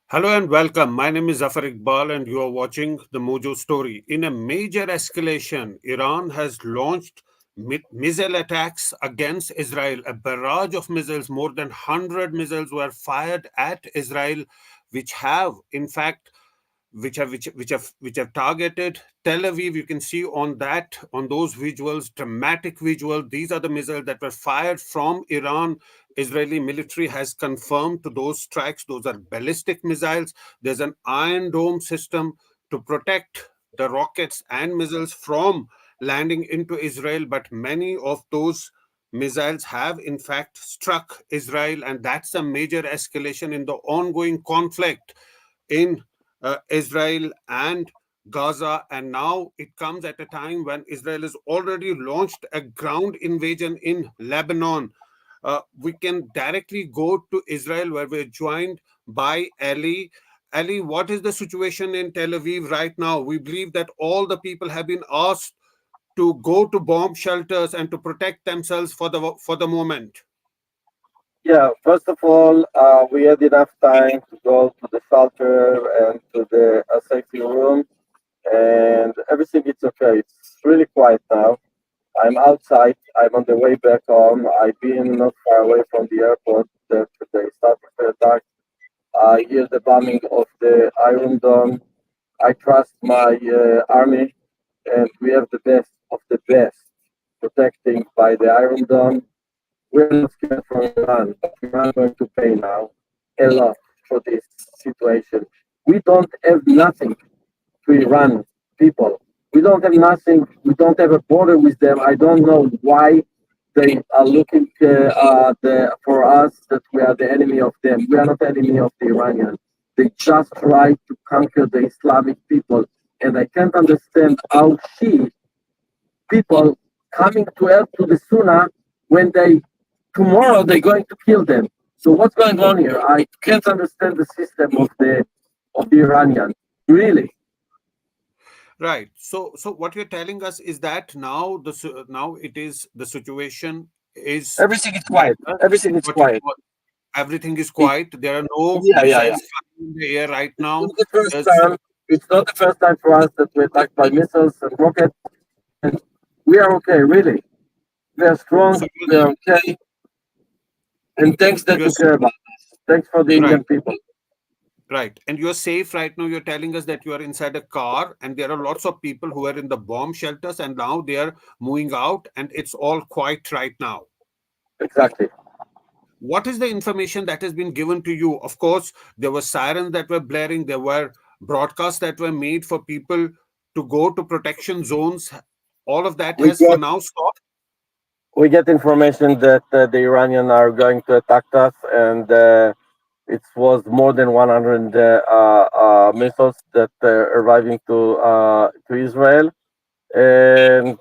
Hello and welcome. My name is Zafar Iqbal, and you are watching the Mojo Story. In a major escalation, Iran has launched missile attacks against Israel. A barrage of missiles, more than 100 missiles, were fired at Israel, which have, in fact, which have targeted Tel Aviv. You can see on those visuals, dramatic visual. These are the missiles that were fired from Iran. Israeli military has confirmed to those strikes. Those are ballistic missiles. There's an iron dome system to protect the rockets and missiles from landing into Israel. But many of those missiles have in fact struck Israel, and that's a major escalation in the ongoing conflict in Israel and Gaza. And now it comes at a time when Israel has already launched a ground invasion in Lebanon. We can directly go to Israel, where we're joined by Ali. Ali, what is the situation in Tel Aviv right now? We believe that all the people have been asked to go to bomb shelters and to protect themselves for the moment. Yeah, first of all, we had enough time to go to the shelter and to the safety room, and everything is okay. It's really quiet now. I'm outside. I'm on the way back home. I've been not far away from the airport that they started the attack. I hear the bombing of the Iron Dome. I trust my army, and we have the best of the best protecting by the Iron Dome. We're not scared from Iran, but Iran is going to pay now a lot for this situation. We don't have nothing to Iran people. We don't have nothing. We don't have a border with them. I don't know why they are looking for us that we are the enemy of them. We are not enemy of the Iranians. They just try to conquer the Islamic people, and I can't understand how people coming to help to the Sunnah when they tomorrow they're going to kill them. So what's going on here? I can't understand the system of the Iranian. Really. Right. So what you're telling us is that now it is the situation is Everything is quiet. better. Everything is What you quiet. Everything is It, quiet. There are no yeah. missiles flying in the air right It's now. not the first There's time. It's not the first time for us that we're attacked by missiles and rockets. And we are okay, really. We are strong. so We are okay. And thanks that you're you care about us. Thanks for the right, Indian people. right, and you're safe right now. You're telling us that you are inside a car, and there are lots of people who are in the bomb shelters, and now they are moving out, and it's all quiet right now. Exactly. What is the information that has been given to you? Of course, there were sirens that were blaring, there were broadcasts that were made for people to go to protection zones. All of that We has for get now stopped. we get information that the Iranians are going to attack us, and it was more than 100 missiles that are arriving to Israel, and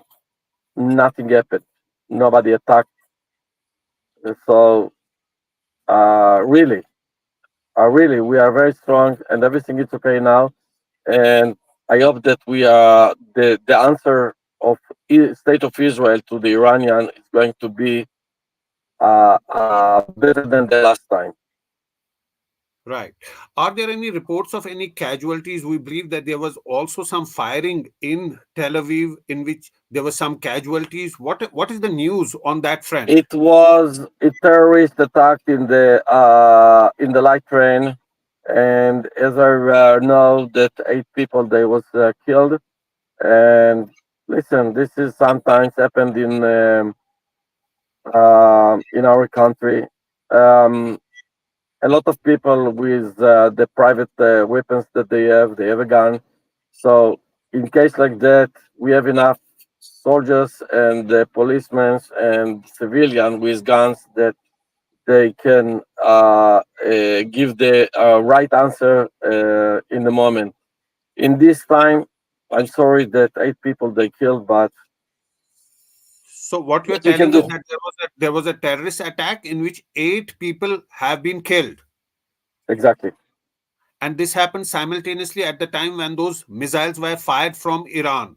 nothing happened. Nobody attacked. So really, really, we are very strong, and everything is okay now. And I hope that we are the answer of state of Israel to the Iranian is going to be better than the last time. Right. Are there any reports of any casualties? We believe that there was also some firing in Tel Aviv in which there were some casualties. What is the news on that front? It was a terrorist attack in the light train, and as I know that 8 people they was killed. And listen, this is sometimes happened in our country. Um, a lot of people with the private weapons that they have a gun. So in case like that, we have enough soldiers and policemen and civilian with guns that they can give the right answer in the moment. In this time, I'm sorry that 8 people they killed, but So what you're what we can telling us do? that there was a terrorist attack in which 8 people have been killed, Exactly. and this happened simultaneously at the time when those missiles were fired from Iran.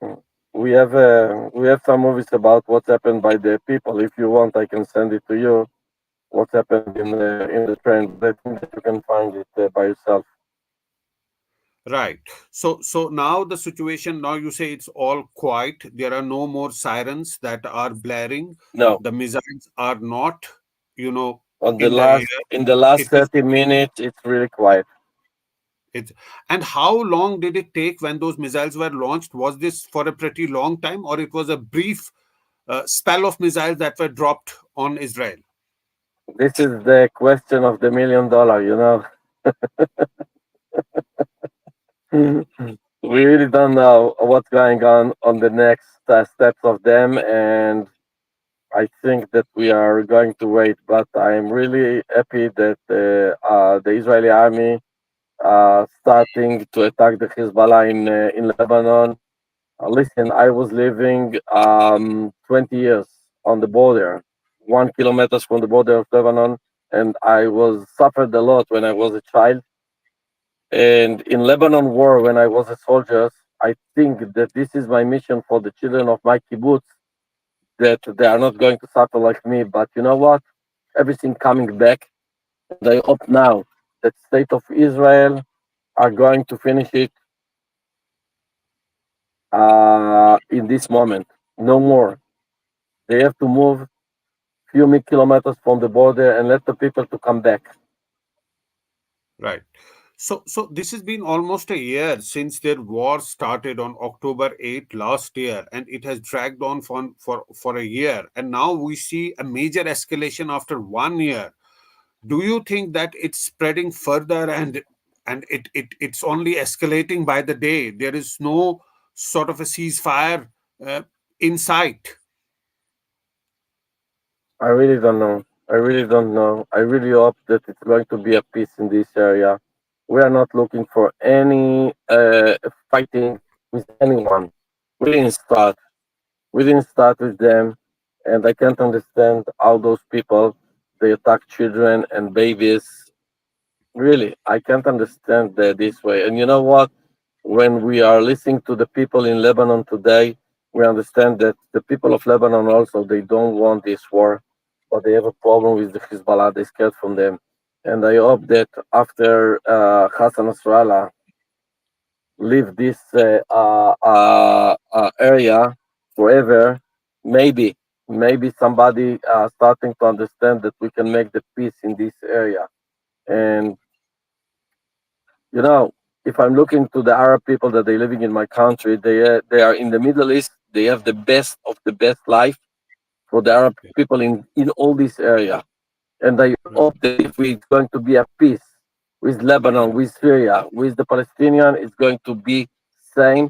Mm. We have some movies about what's happened by the people. If you want, I can send it to you. What's happened in the train, but I think that you can find it by yourself. Right. So now the situation, now you say it's all quiet. There are no more sirens that are blaring. No, The missiles are not, you know, on the in the last air. in the last It is 30 minutes, it's really quiet. it's and how long did it take when those missiles were launched? Was this for a pretty long time, or it was a brief spell of missiles that were dropped on Israel? This is the question of the $1 million. We really don't know what's going on the next steps of them, and I think that we are going to wait. But I'm really happy that the Israeli army starting to attack the Hezbollah in Lebanon. Listen, I was living 20 years on the border, 1 kilometers from the border of Lebanon, and I was suffered a lot when I was a child. And in Lebanon war, when I was a soldier, I think that this is my mission for the children of my kibbutz, that they are not going to suffer like me. But you know what? Everything coming back, and I hope now that state of Israel are going to finish it in this moment. No more. They have to move few kilometers from the border and let the people to come back. Right. So this has been almost a year since their war started on October 8 last year, and it has dragged on for a year. And now we see a major escalation after 1 year. Do you think that it's spreading further, and it's only escalating by the day? There is no sort of a ceasefire uh, in sight. I really don't know. I really don't know. I really hope that it's going to be a peace in this area. We are not looking for any fighting with anyone. We didn't start. We didn't start with them, and I can't understand how those people they attack children and babies. Really, I can't understand this way. And you know what? When we are listening to the people in Lebanon today, we understand that the people of Lebanon also they don't want this war, but they have a problem with the Hezbollah. They're scared from them, and I hope that after Hassan Nasrallah leave this area forever, maybe maybe somebody starting to understand that we can make the peace in this area. And you know, if I'm looking to the Arab people that they living in my country, they are in the Middle East. They have the best of the best life for the Arab people in all this area. And I hope that if it's going to be a peace with Lebanon, with Syria, with the Palestinian, it's going to be same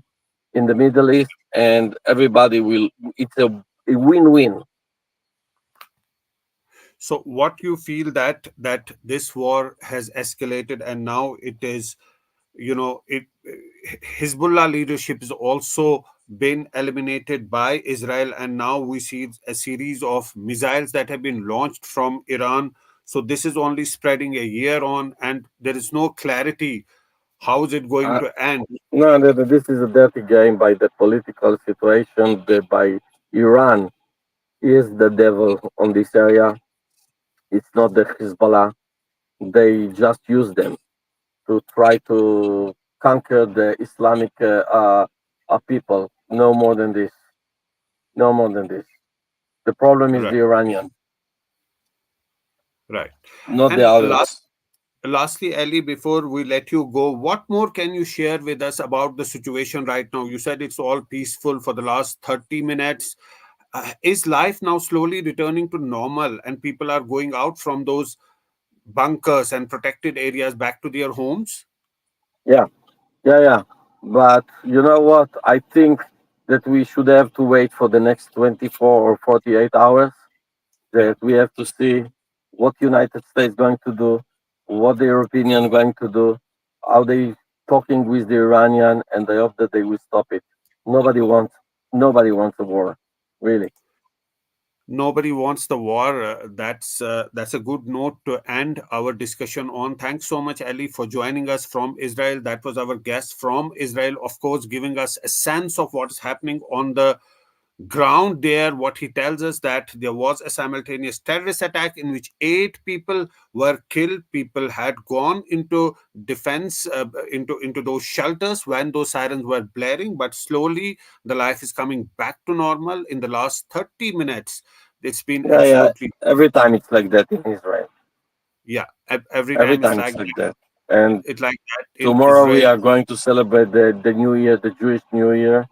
in the Middle East, and everybody will. It's a win-win. So what you feel that this war has escalated, and now it is, it Hezbollah leadership is also been eliminated by Israel, and now we see a series of missiles that have been launched from Iran. So this is only spreading a year on, and there is no clarity. How is it going Uh, to end? no, this is a dirty game by the political situation. By Iran is the devil on this area. It's not the Hezbollah. They just use them to try to conquer the Islamic people. No more than this. No more than this. The problem is Right, the Iranian, right. not the And others. lastly, Ali, before we let you go, what more can you share with us about the situation right now? You said it's all peaceful for the last 30 minutes. Is life now slowly returning to normal, and people are going out from those bunkers and protected areas back to their homes? Yeah, yeah. But you know what? I think that we should have to wait for the next 24 or 48 hours. Yeah. That we have to see what United States going to do, what the European going to do, how they talking with the Iranian, and I hope that they will stop it. Nobody wants nobody wants a war, really. Nobody wants the war. That's a good note to end our discussion on. Thanks so much, Ali, for joining us from Israel. That was our guest from Israel, of course, giving us a sense of what is happening on the ground there. What he tells us, that there was a simultaneous terrorist attack in which 8 people were killed. People had gone into defense, into those shelters when those sirens were blaring, but slowly the life is coming back to normal in the last 30 minutes. It's been Yeah, yeah. absolutely, Every time it's like that in Israel. yeah, every Every time it's time like it's like that. that. And It's like that in tomorrow we Israel. are going to celebrate the New Year, the Jewish New Year.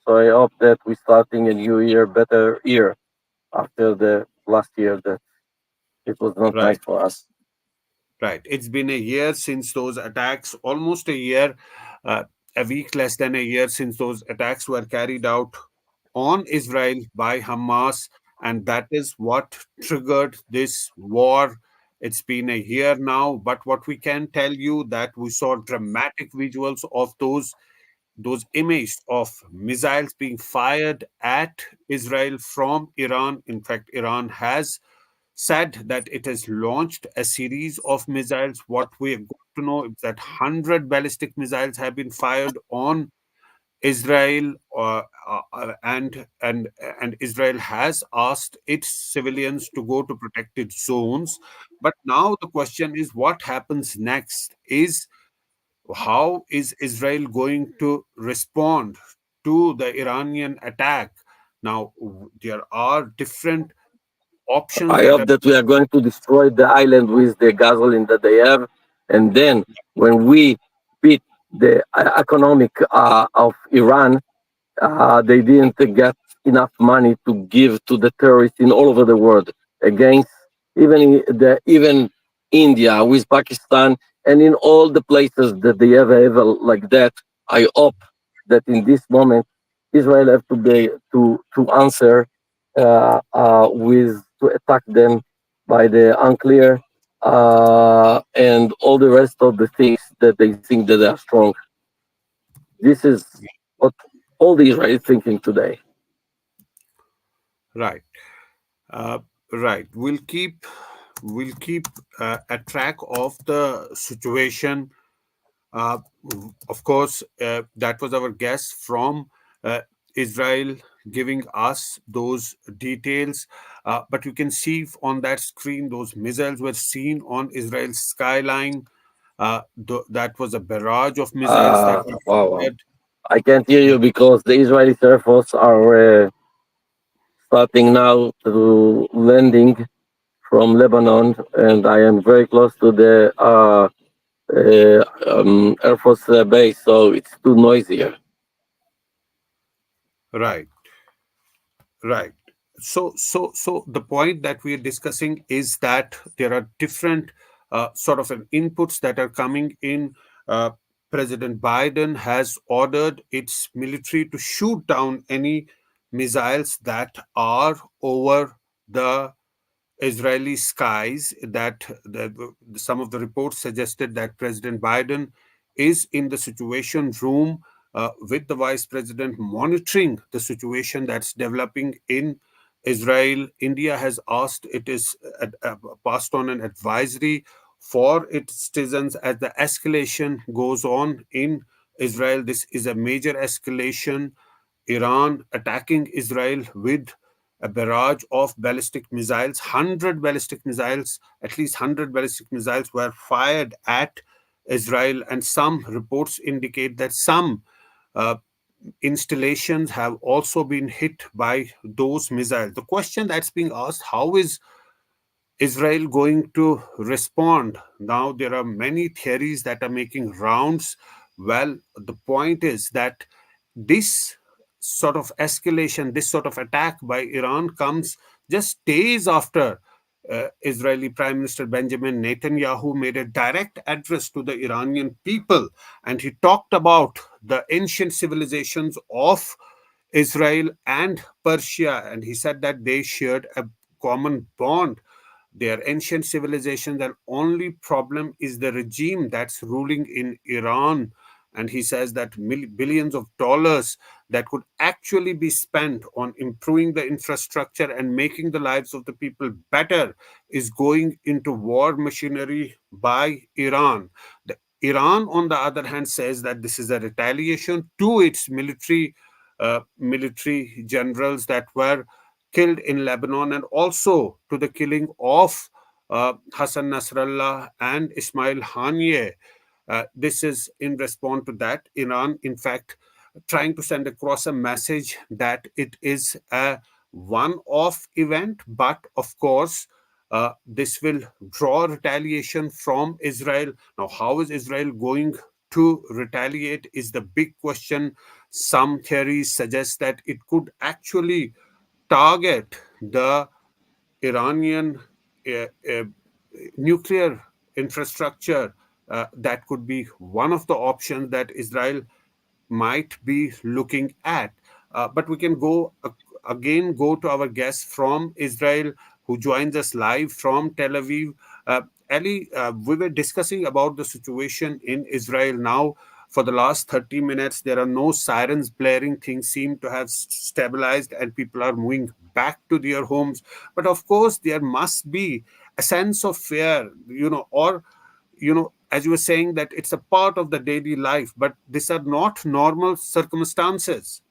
So I hope that we're starting a new year, better year after the last year that it was not nice Right. for us. Right. It's been a year since those attacks, almost a year, uh, a week less than a year since those attacks were carried out on Israel by Hamas. And that is what triggered this war. It's been a year now, but what we can tell you, that we saw dramatic visuals of those images of missiles being fired at Israel from Iran. In fact, Iran has said that it has launched a series of missiles. What we have got to know is that 100 ballistic missiles have been fired on Israel, and Israel has asked its civilians to go to protected zones. But now the question is, what happens next? Is how is Israel going to respond to the Iranian attack? Now, there are different options I that hope are. that we are going to destroy the island with the gasoline that they have. And then when we beat the economic of Iran, they didn't get enough money to give to the terrorists in all over the world against even India with Pakistan and in all the places that they ever like that. I hope that in this moment Israel have to be to answer with to attack them by the unclear and all the rest of the things that they think that they are strong. This is what all the Israelis thinking today. Right. Uh, right. We'll keep a track of the situation. Uh, of course, that was our guest from uh, Israel giving us those details. But you can see on that screen those missiles were seen on Israel's skyline. That was a barrage of missiles that were Wow, wow. fired. I can't hear you because the Israeli Air Force are starting now to landing from Lebanon, and I am very close to the Air Force base, so it's too noisy here. Right. Right. So the point that we are discussing is that there are different sort of inputs that are coming in. Uh, President Biden has ordered its military to shoot down any missiles that are over the Israeli skies. That some of the reports suggested that President Biden is in the Situation Room with the Vice President, monitoring the situation that's developing in Israel. India has asked, it is passed on an advisory for its citizens as the escalation goes on in Israel. This is a major escalation. Iran attacking Israel with a barrage of ballistic missiles. 100 ballistic missiles, at least 100 ballistic missiles were fired at Israel, and some reports indicate that some uh, installations have also been hit by those missiles. The question that's being asked, how is Israel going to respond? Now, there are many theories that are making rounds. Well, the point is that this sort of escalation, this sort of attack by Iran comes just days after Israeli Prime Minister Benjamin Netanyahu made a direct address to the Iranian people, and he talked about the ancient civilizations of Israel and Persia, and he said that they shared a common bond. They are ancient civilizations, and only problem is the regime that's ruling in Iran. And he says that billions of dollars that could actually be spent on improving the infrastructure and making the lives of the people better is going into war machinery by Iran. Iran, on the other hand, says that this is a retaliation to its military generals that were killed in Lebanon, and also to the killing of Hassan Nasrallah and Ismail Haniyeh. This is in response to that. Iran, in fact, trying to send across a message that it is a one off event, but of course, this will draw retaliation from Israel. Now, how is Israel going to retaliate is the big question. Some theories suggest that it could actually target the Iranian uh, uh, nuclear infrastructure. That could be one of the options that Israel might be looking at. But we can again go to our guest from Israel who joins us live from Tel Aviv. Ali, we were discussing about the situation in Israel now. For the last 30 minutes, there are no sirens blaring. Things seem to have stabilized and people are moving back to their homes. But of course, there must be a sense of fear, or as you were saying, that it's a part of the daily life, but these are not normal circumstances.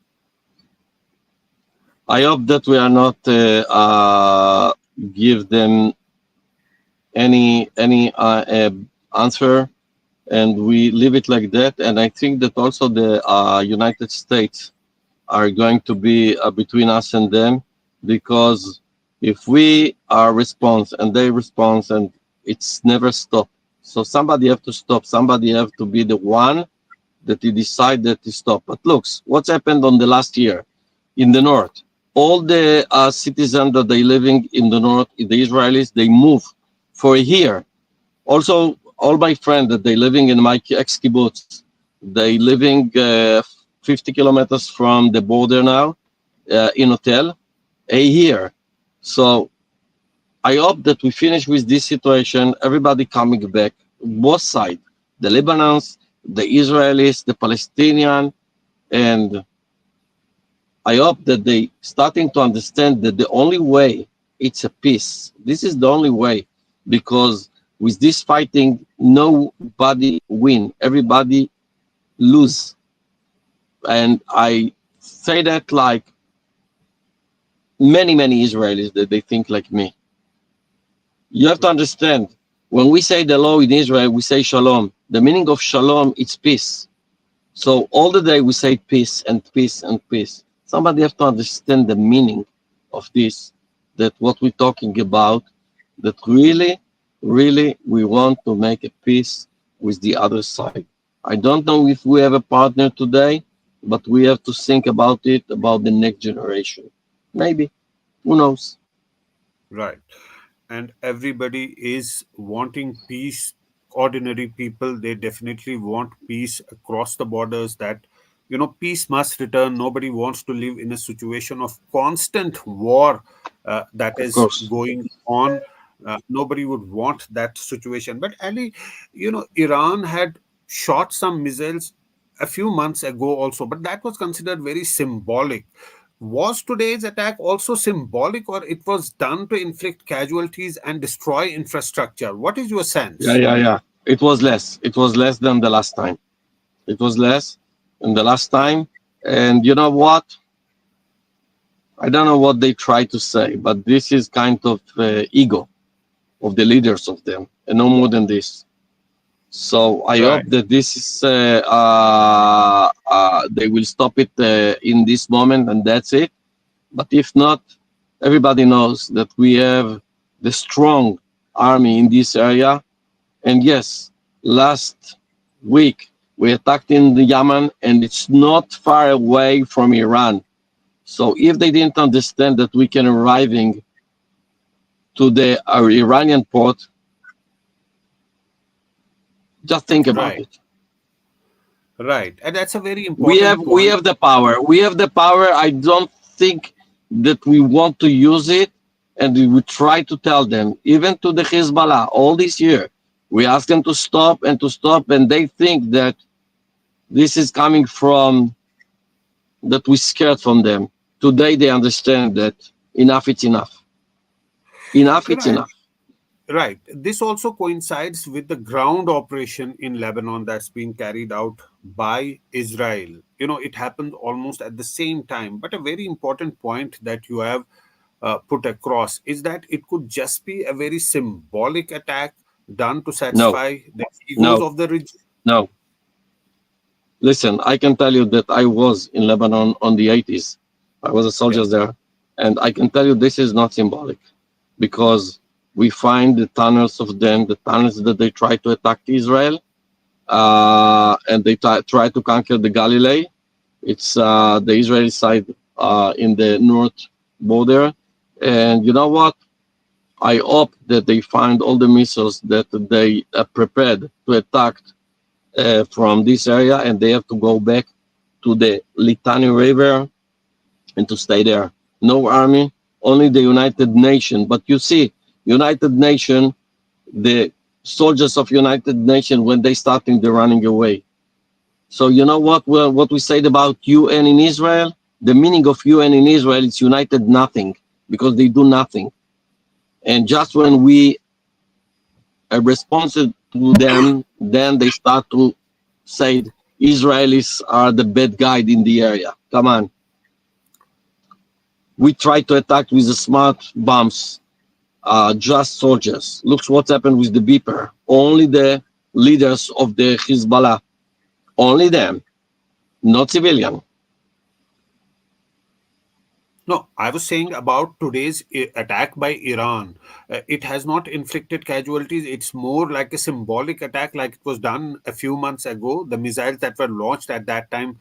I hope that we are not give them any answer, and we leave it like that. And I think that also the United States are going to be between us and them, because if we are response and they response, and it's never stop. So somebody have to stop. Somebody have to be the one that he decide that he stop. But looks, what's happened on the last year in the north? All the citizens that they living in the north, the Israelis, they move for a year. Also, all my friends that they living in my ex kibbutz, they living 50 kilometers from the border now in hotel a year. So I hope that we finish with this situation. Everybody coming back, both sides, the Lebanons, the Israelis, the Palestinian, and I hope that they starting to understand that the only way it's a peace. This is the only way, because with this fighting, nobody win. Everybody lose. And I say that like many Israelis that they think like me. You have to Right. understand, when we say the law in Israel, we say shalom. The meaning of shalom is peace. So all the day we say peace and peace and peace. Somebody have to understand the meaning of this, that what we're talking about, that really we want to make a peace with the other side. I don't know if we have a partner today, but we have to think about it, about the next generation. Maybe, who knows? Right. And everybody is wanting peace. Ordinary people, they definitely want peace across the borders. That peace must return. Nobody wants to live in a situation of constant war that Of is course. going on. Nobody would want that situation. But Ali, Iran had shot some missiles a few months ago also, but that was considered very symbolic. Was today's attack also symbolic, or it was done to inflict casualties and destroy infrastructure? What is your sense? Yeah. It was less. It was less than the last time. It was less than the last time. And you know what? I don't know what they try to say, but this is kind of ego of the leaders of them, and no more than this. So I hope Right, that this is they will stop it in this moment, and that's it. But if not, everybody knows that we have the strong army in this area. And yes, last week we attacked in the Yemen, and it's not far away from Iran. So if they didn't understand that we can arriving to the Iranian port, just think about right, it. right. And that's a very We have important we point. have the power. We have the power. I don't think that we want to use it, and we will try to tell them, even to the Hezbollah, all this year, we ask them to stop and to stop, and they think that This is coming from that we scared from them. Today they understand that enough is enough. Enough is Right. enough. Right. This also coincides with the ground operation in Lebanon that's been carried out by Israel. It happened almost at the same time. But a very important point that you have put across is that it could just be a very symbolic attack done to No, satisfy the egos no, of the region. no. Listen, I can tell you that I was in Lebanon on the 80s. I was a Yeah. soldier there. And I can tell you this is not symbolic because we find the tunnels of them, the tunnels that they try to attack Israel, and they try to conquer the Galilee. It's the Israeli side in the north border. And you know what? I hope that they find all the missiles that they prepared to attack from this area, and they have to go back to the Litani River and to stay there. No army, only the United Nations. But you see, United Nations, the soldiers of United Nations, when they starting, they're running away. So you know what? Well, what we said about UN in Israel, the meaning of UN in Israel is united nothing because they do nothing. And just when we are responsive to them, then they start to say Israelis are the bad guy in the area. Come on. We try to attack with the smart bombs, just soldiers. Look what's happened with the beeper. Only the leaders of the Hezbollah, only them, not civilian. No, I was saying about today's attack by Iran. It has not inflicted casualties. It's more like a symbolic attack, like it was done a few months ago. The missiles that were launched at that time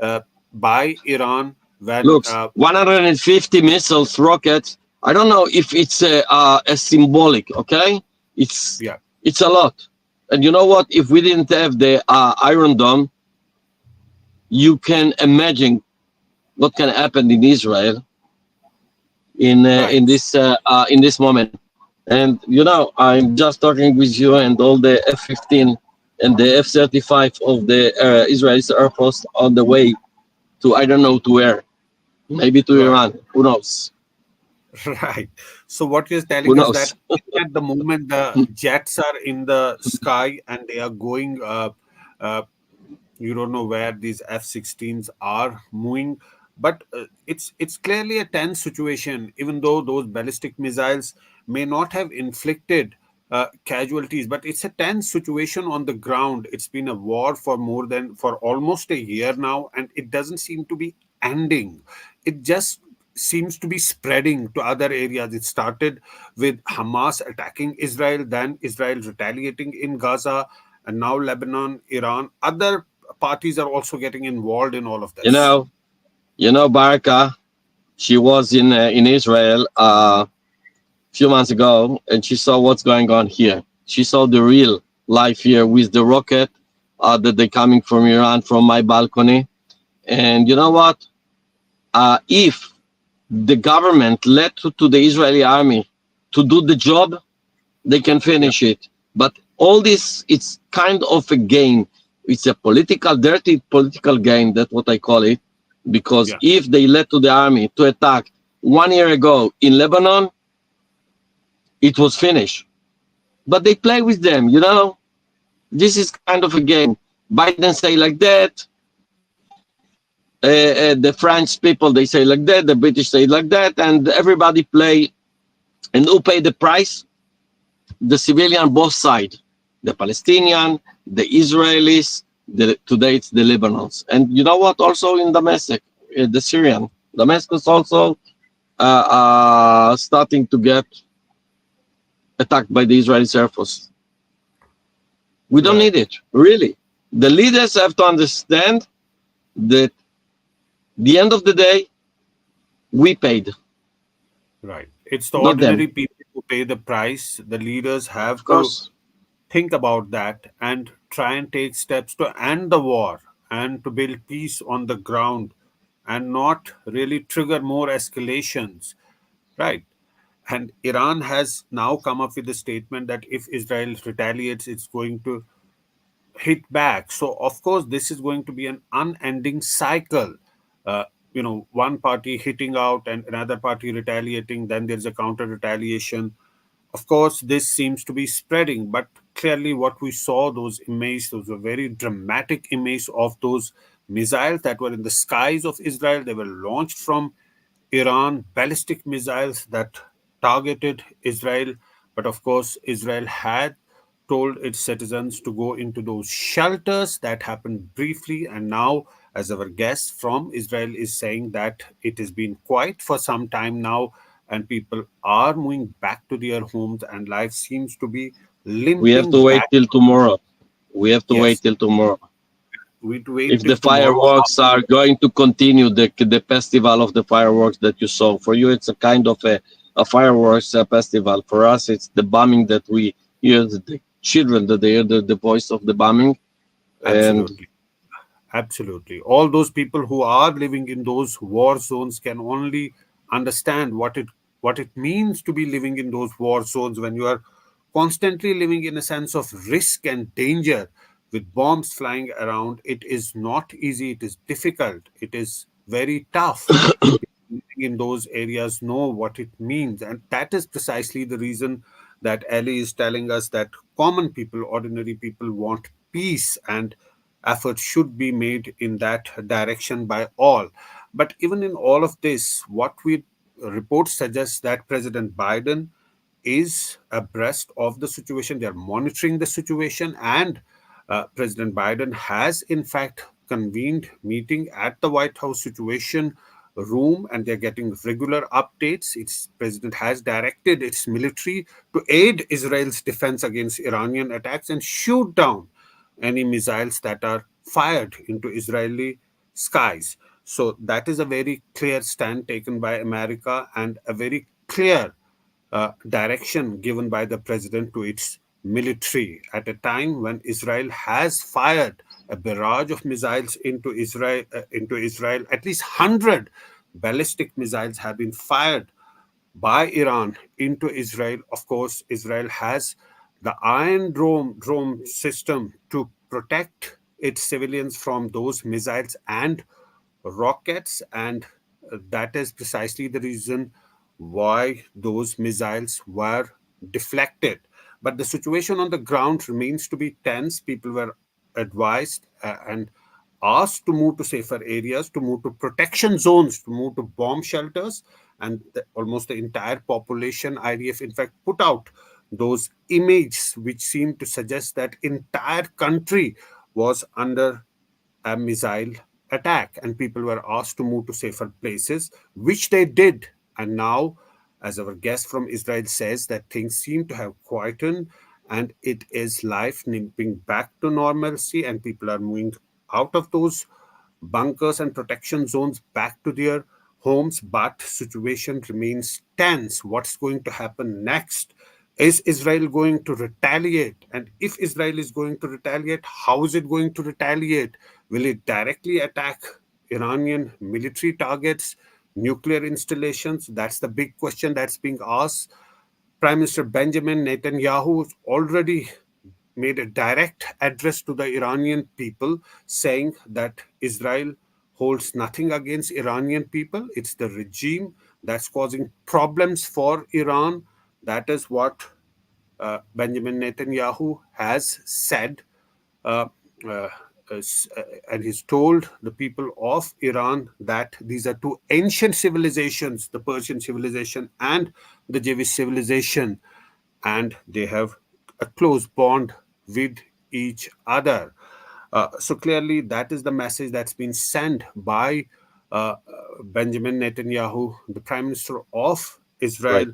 uh, by Iran when, Looks 150 missiles, rockets. I don't know if it's a symbolic. Okay, it's yeah, it's a lot. And you know what? If we didn't have the Iron Dome, you can imagine what can happen in Israel right. in this moment. And you know, I'm just talking with you and all the F-15 and the F-35 of the Israeli Air Force on the way to I don't know to where, maybe to Right. Iran. Who knows? Right. So what you're Who telling us that knows? at the moment the jets are in the sky and they are going uh, you don't know where these F-16s are moving, but it's clearly a tense situation. Even though those ballistic missiles may not have inflicted casualties, but it's a tense situation on the ground. It's been a war for almost a year now, and it doesn't seem to be ending. It just seems to be spreading to other areas. It started with Hamas attacking Israel, then Israel retaliating in Gaza, and now Lebanon, Iran. Other parties are also getting involved in all of You this. know, Baraka. She was in Israel few months ago, and she saw what's going on here. She saw the real life here with the rocket that they coming from Iran from my balcony. And you know what? If the government let to the Israeli army to do the job, they can Yeah, finish it. But all this, it's kind of a game. It's a dirty political game. That's what I call it. Because yeah, if they let to the army to attack 1 year ago in Lebanon, it was finished. But they play with them, you know. This is kind of a game. Biden say like that. The French people they say like that. The British say like that, and everybody play. And who pay the price? The civilian, both sides, the Palestinian, the Israelis, today it's the Lebanons. And you know what? Also in Damascus, the Syrian, Damascus also starting to get attacked by the Israeli Air Force. We don't right, need it, really. The leaders have to understand that the end of the day, we paid, right. It's the not them. ordinary people who pay the price. The leaders Of have to course, think about that and try and take steps to end the war and to build peace on the ground and not really trigger more escalations. Right. And Iran has now come up with a statement that if Israel retaliates, it's going to hit back. So, of course, this is going to be an unending cycle. Uh, one party hitting out and another party retaliating, then there's a counter retaliation. Of course, this seems to be spreading, but clearly, what we saw, those were very dramatic images of those missiles that were in the skies of Israel. They were launched from Iran, ballistic missiles that targeted Israel. But of course, Israel had told its citizens to go into those shelters. That happened briefly. And now, as our guest from Israel is saying, that it has been quiet for some time now, and people are moving back to their homes, and life seems to be We have limping to wait back. till tomorrow. We have to wait Yes, till tomorrow. we wait If the till tomorrow. fireworks are going to continue, the festival of the fireworks that you saw, for you it's a kind of a fireworks festival. For us, it's the bombing that we hear, the children that they hear the voice of the bombing. And Absolutely. Absolutely. All those people who are living in those war zones can only understand what it means to be living in those war zones when you are constantly living in a sense of risk and danger with bombs flying around. It is not easy, it is difficult, it is very tough. Living in those areas know what it means, and that is precisely the reason that Ali is telling us that common people, ordinary people, want peace, and effort should be made in that direction by all. But even in all of this, what we reports suggest that President Biden is abreast of the situation. They are monitoring the situation, and President Biden has, in fact, convened meeting at the White House Situation Room, and they're getting regular updates. Its president has directed its military to aid Israel's defense against Iranian attacks and shoot down any missiles that are fired into Israeli skies. So that is a very clear stand taken by America, and a very clear direction given by the president to its military at a time when Israel has fired a barrage of missiles into Israel. At least 100 ballistic missiles have been fired by Iran into Israel. Of course, Israel has the Iron Dome system to protect its civilians from those missiles and rockets, and that is precisely the reason why those missiles were deflected. But the situation on the ground remains to be tense. People were advised and asked to move to safer areas, to move to protection zones, to move to bomb shelters, and almost the entire population, IDF, in fact, put out those images which seem to suggest that entire country was under a missile attack, and people were asked to move to safer places, which they did. And now, as our guest from Israel says, that things seem to have quietened, and it is life nipping back to normalcy, and people are moving out of those bunkers and protection zones back to their homes. But situation remains tense. What's going to happen next? Is Israel going to retaliate? And if Israel is going to retaliate, how is it going to retaliate? Will it directly attack Iranian military targets, nuclear installations? That's the big question that's being asked. Prime Minister Benjamin Netanyahu has already made a direct address to the Iranian people, saying that Israel holds nothing against Iranian people. It's the regime that's causing problems for Iran. That is what Benjamin Netanyahu has said. Uh, uh, and he's told the people of Iran that these are two ancient civilizations, the Persian civilization and the Jewish civilization, and they have a close bond with each other. So clearly, that is the message that's been sent by Benjamin Netanyahu, the Prime Minister of right. Israel.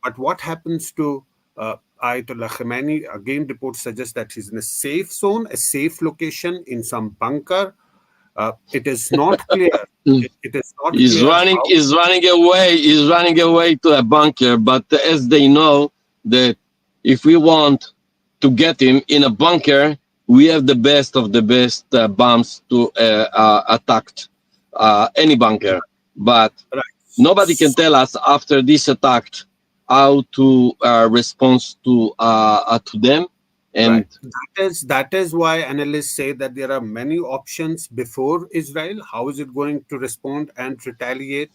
But what happens to Ayatollah Khamenei? Again, reports suggest that he's in a safe zone, a safe location in some bunker. It is not clear. It is not He's clear running. how. He's running away. He's running away to a bunker. But as they know that if we want to get him in a bunker, we have the best of the best bombs to attack any bunker. But Right. nobody can tell us after this attack how to respond to them. And Right. That is why analysts say that there are many options before Israel. How is it going to respond and retaliate?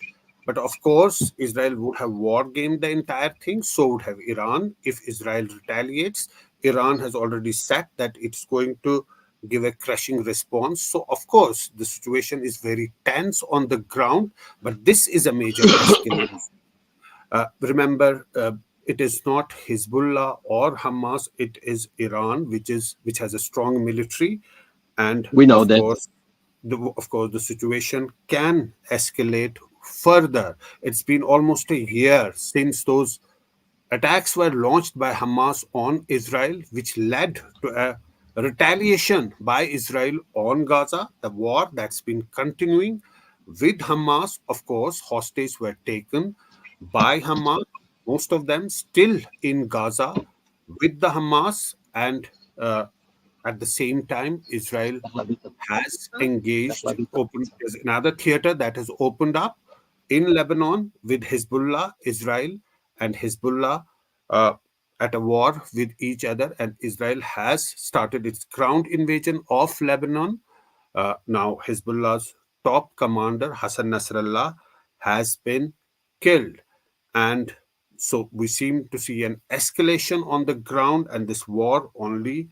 But of course, Israel would have war gamed the entire thing. So would have Iran. If Israel retaliates, Iran has already said that it's going to give a crushing response. So of course, the situation is very tense on the ground. But this is a major escalation. Remember, it is not Hezbollah or Hamas; it is Iran, which has a strong military, and we know that. of course, the situation can escalate further. It's been almost a year since those attacks were launched by Hamas on Israel, which led to a retaliation by Israel on Gaza, the war that's been continuing with Hamas. Of course, hostages were taken by Hamas, most of them still in Gaza with the Hamas, and uh, at the same time, Israel has engaged, there's another theater that has opened up in Lebanon with Hezbollah, Israel, and Hezbollah uh, at a war with each other. And Israel has started its ground invasion of Lebanon. Now, Hezbollah's top commander, Hassan Nasrallah, has been killed. And so we seem to see an escalation on the ground, and this war only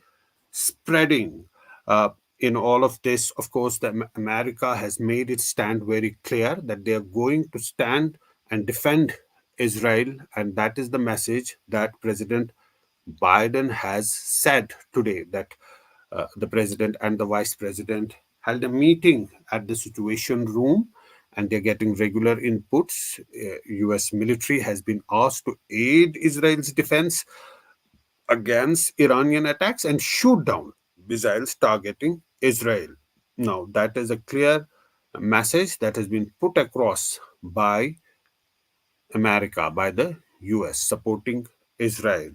spreading. Uh, in all of this, of course, America has made its stand very clear that they are going to stand and defend Israel, and that is the message that President Biden has said today. That the president and the vice president held a meeting at the Situation Room, and they're getting regular inputs. U.S. military has been asked to aid Israel's defense against Iranian attacks and shoot down missiles targeting Israel. Now, that is a clear message that has been put across by America, by the US, supporting Israel.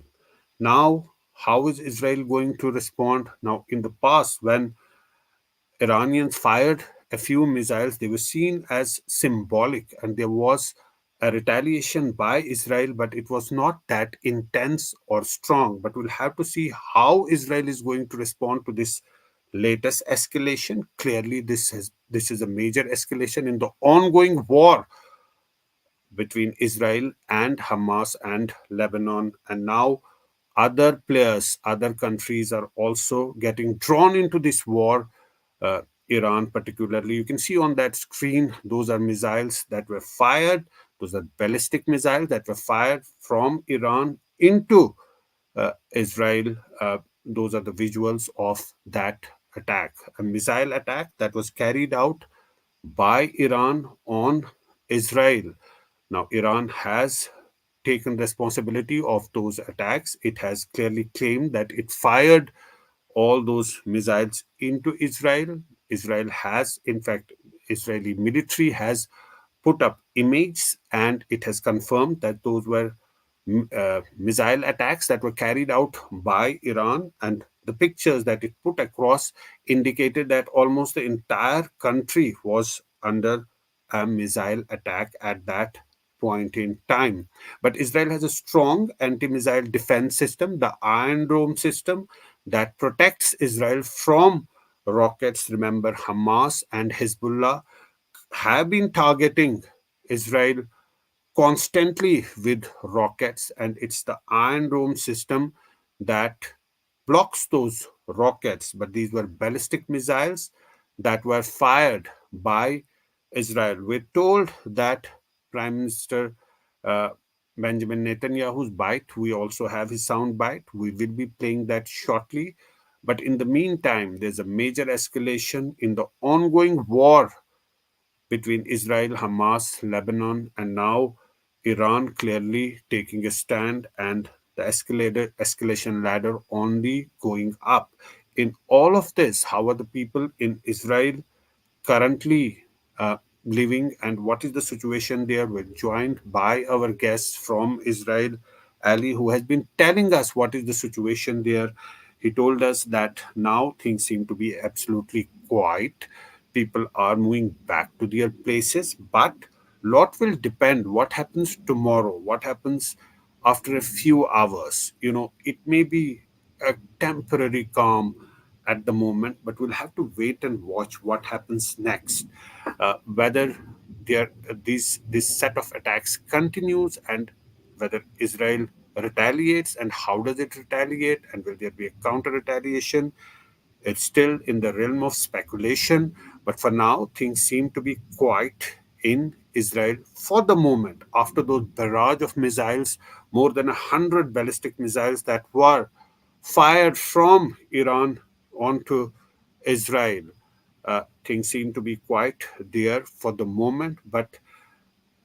Now, how is Israel going to respond? Now, in the past, when Iranians fired a few missiles, they were seen as symbolic, and there was a retaliation by Israel, but it was not that intense or strong. But we'll have to see how Israel is going to respond to this latest escalation. Clearly, this is a major escalation in the ongoing war between Israel and Hamas and Lebanon. And now other players, other countries are also getting drawn into this war. Iran, particularly, you can see on that screen, those are missiles that were fired. Those are ballistic missiles that were fired from Iran into Israel. Those are the visuals of that attack, a missile attack that was carried out by Iran on Israel. Now, Iran has taken responsibility of those attacks. It has clearly claimed that it fired all those missiles into Israel. Israel has, in fact, Israeli military has put up images, and it has confirmed that those were missile attacks that were carried out by Iran. And the pictures that it put across indicated that almost the entire country was under a missile attack at that point in time. But Israel has a strong anti missile defense system, the Iron Dome system, that protects Israel from rockets. Remember, Hamas and Hezbollah have been targeting Israel constantly with rockets, and it's the Iron Dome system that blocks those rockets. But these were ballistic missiles that were fired by Israel. We're told that Prime Minister uh, Benjamin Netanyahu's bite, we also have his sound bite. We will be playing that shortly. But in the meantime, there's a major escalation in the ongoing war between Israel, Hamas, Lebanon, and now Iran clearly taking a stand, and the escalation ladder only going up. In all of this, how are the people in Israel currently living, and what is the situation there? We're joined by our guest from Israel, Ali, who has been telling us what is the situation there. He told us that now things seem to be absolutely quiet. People are moving back to their places, but lot will depend what happens tomorrow, what happens after a few hours. It may be a temporary calm at the moment, but we'll have to wait and watch what happens next. Whether this set of attacks continues, and whether Israel retaliates, and how does it retaliate, and will there be a counter retaliation? It's still in the realm of speculation, but for now, things seem to be quiet in Israel for the moment. After those barrage of missiles, more than 100 ballistic missiles that were fired from Iran onto Israel, things seem to be quiet there for the moment, but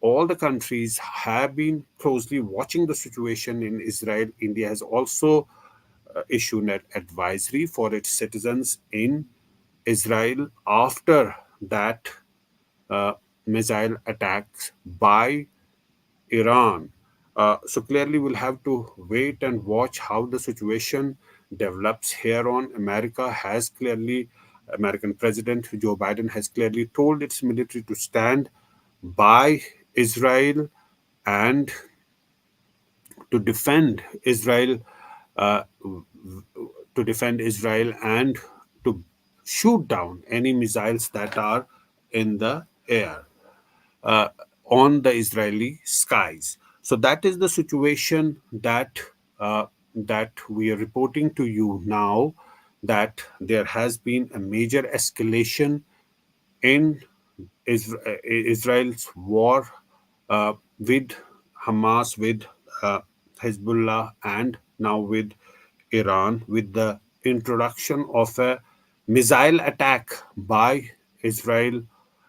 all the countries have been closely watching the situation in Israel. India has also issued an advisory for its citizens in Israel after that uh, missile attacks by Iran. So clearly, we'll have to wait and watch how the situation develops here on. American President Joe Biden has clearly told its military to stand by Israel and to defend Israel, uh, to defend Israel and to shoot down any missiles that are in the air, uh, on the Israeli skies. So that is the situation that we are reporting to you now. That there has been a major escalation in Israel's war with Hamas, with uh, Hezbollah, and now with Iran, with the introduction of a missile attack by Israel,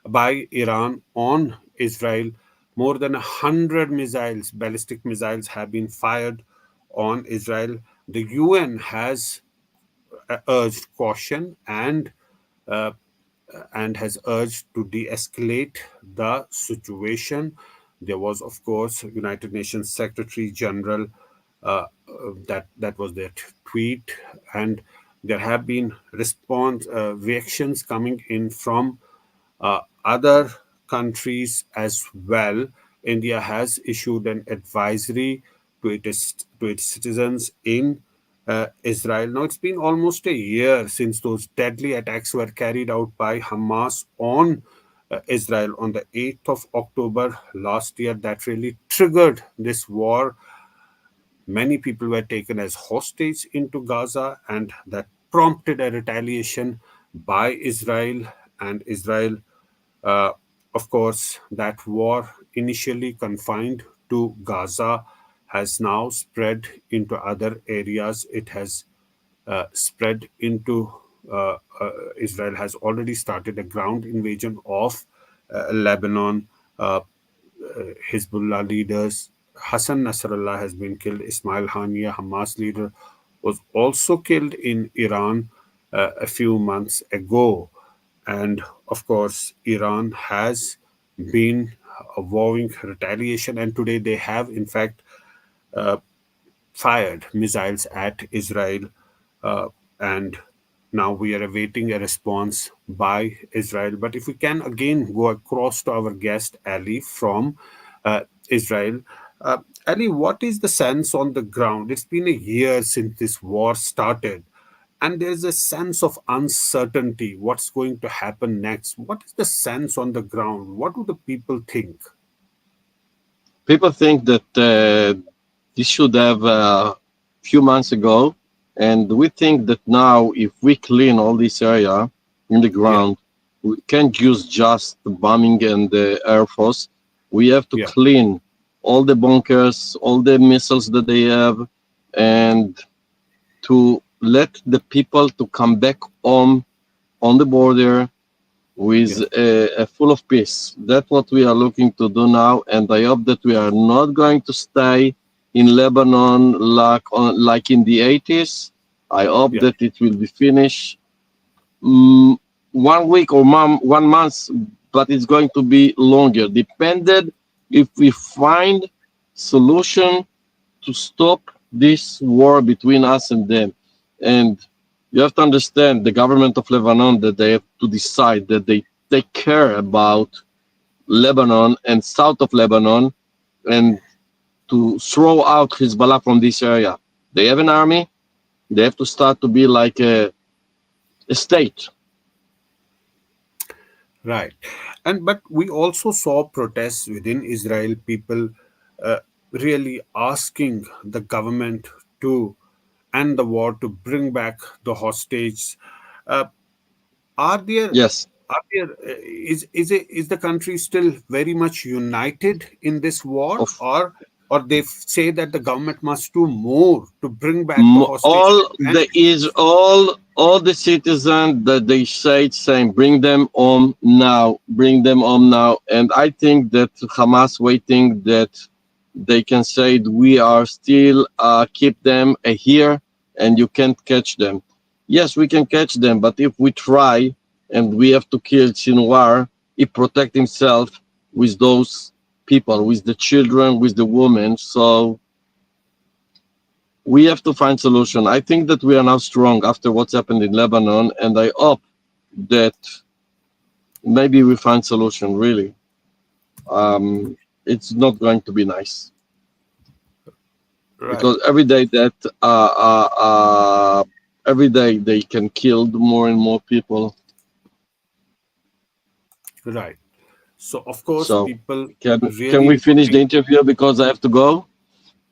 by Iran on Israel. More than 100 missiles, ballistic missiles, have been fired on Israel. The UN has urged caution uh, and has urged to de-escalate the situation. There was, of course, United Nations Secretary General, that was their tweet, and there have been response reactions coming in from other countries as well. India has issued an advisory to its citizens in Israel. Now, it's been almost a year since those deadly attacks were carried out by Hamas on Israel on the 8th of October last year. That really triggered this war. Many people were taken as hostage into Gaza, and that prompted a retaliation by Israel. And Israel, uh, of course, that war initially confined to Gaza has now spread into other areas. It has spread into Israel has already started a ground invasion of Lebanon. Hezbollah leaders. Hassan Nasrallah has been killed. Ismail Haniya, Hamas leader, was also killed in Iran a few months ago. And of course, Iran has been vowing retaliation, and today they have, in fact, fired missiles at Israel, and now we are awaiting a response by Israel. But if we can again go across to our guest Ali from Israel. Ali, what is the sense on the ground? It's been a year since this war started, and there's a sense of uncertainty. What's going to happen next? What is the sense on the ground? What do the people think? People think that this should have a few months ago, and we think that now if we clean all this area in the Yeah, ground, we can't use just the bombing and the air force. We have to yeah, clean all the bunkers, all the missiles that they have, and to let the people to come back home on the border with yeah. a full of peace. That's what we are looking to do now, and I hope that we are not going to stay in Lebanon like in the 80s. I hope Yeah. that it will be finished 1 week or 1 month, but it's going to be longer. Depended if we find solution to stop this war between us and them. And you have to understand the government of Lebanon that they have to decide that they take care about Lebanon and south of Lebanon and to throw out Hezbollah from this area. They have an army, They have to start to be like a state. Right. And but we also saw protests within Israel, people uh, really asking the government to end the war, to bring back the hostage. Uh, are there Yes. is the country still very much united in this war, Of or they say that the government must do more to bring back the hostage? And all the citizens that they say saying bring them home now, and I think that Hamas waiting that they can say we are still keep them here and you can't catch them. Yes, we can catch them, but if we try and we have to kill Sinwar, he protect himself with those people, with the children, with the women. So we have to find solution. I think that we are now strong after what's happened in Lebanon, and I hope that maybe we find solution. Really, it's not going to be nice right, because every day that every day they can kill more and more people. right. So of course, So people can really we finish the looking. interview because I have to go?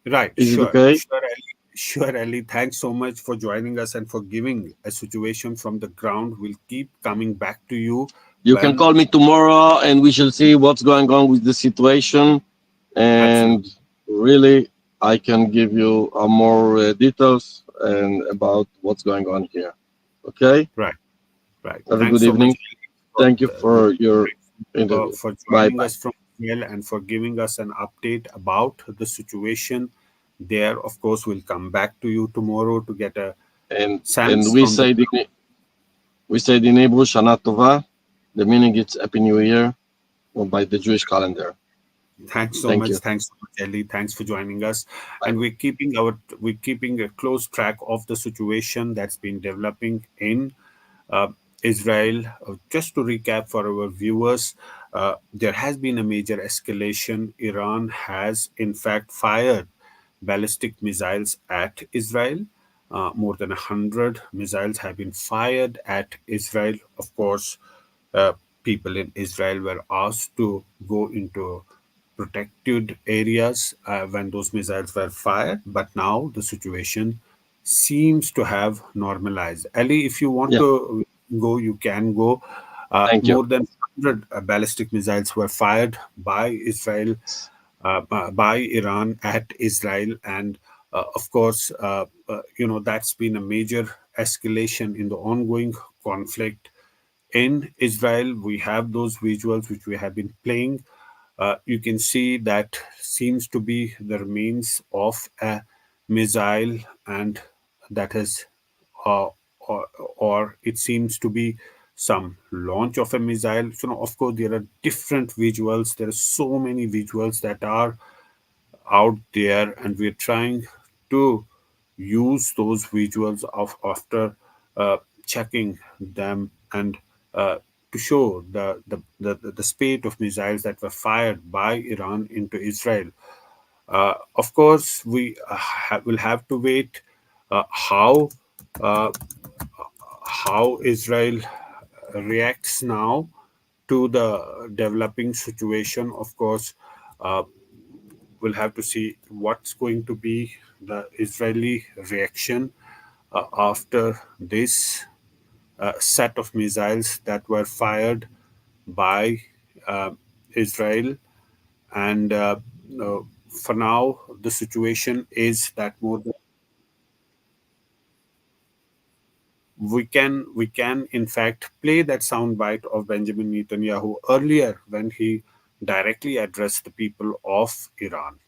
Right, Is it sure, okay? sure, Ali. Sure, Ali. Thanks so much for joining us and for giving a situation from the ground. We'll keep coming back to you You can when call me tomorrow, and we shall see what's going on with the situation. And absolutely. really, I can give you more details and about what's going on here. Okay. Right, right. Have a Thanks good so much, evening. Ali. Thank you We're for your grateful interview. for Bye joining bye. us from Israel and for giving us an update about the situation there. Of course, we'll come back to you tomorrow to get a And sense from the ground. we say in Hebrew Shana Tova. The meaning is Happy New Year by the Jewish calendar. Thanks so Thank much. you. Thanks so much, Ellie. Thanks for joining us. Bye. And we're keeping a close track of the situation that's been developing in uh, Israel. Just to recap for our viewers, there has been a major escalation. Iran has, in fact, fired ballistic missiles at Israel. More than 100 missiles have been fired at Israel. Of course, uh, people in Israel were asked to go into protected areas when those missiles were fired, but now the situation seems to have normalized. Ali, if you want Yeah. to go, you can go. Thank you. More than 100 ballistic missiles were fired by Israel, by Iran at Israel, and of course, that's been a major escalation in the ongoing conflict in Israel. We have those visuals which we have been playing. You can see that seems to be the remains of a missile, and that is, uh, or it seems to be some launch of a missile. So, of course, there are different visuals. There are so many visuals that are out there, and we're trying to use those visuals of after checking them and to show the spate of missiles that were fired by Iran into Israel. Of course, we will have to wait how uh, how Israel reacts now to the developing situation. Of course, uh, we'll have to see what's going to be the Israeli reaction after this set of missiles that were fired by uh, Israel. And for now, the situation is that more than we can in fact play that soundbite of Benjamin Netanyahu earlier when he directly addressed the people of Iran.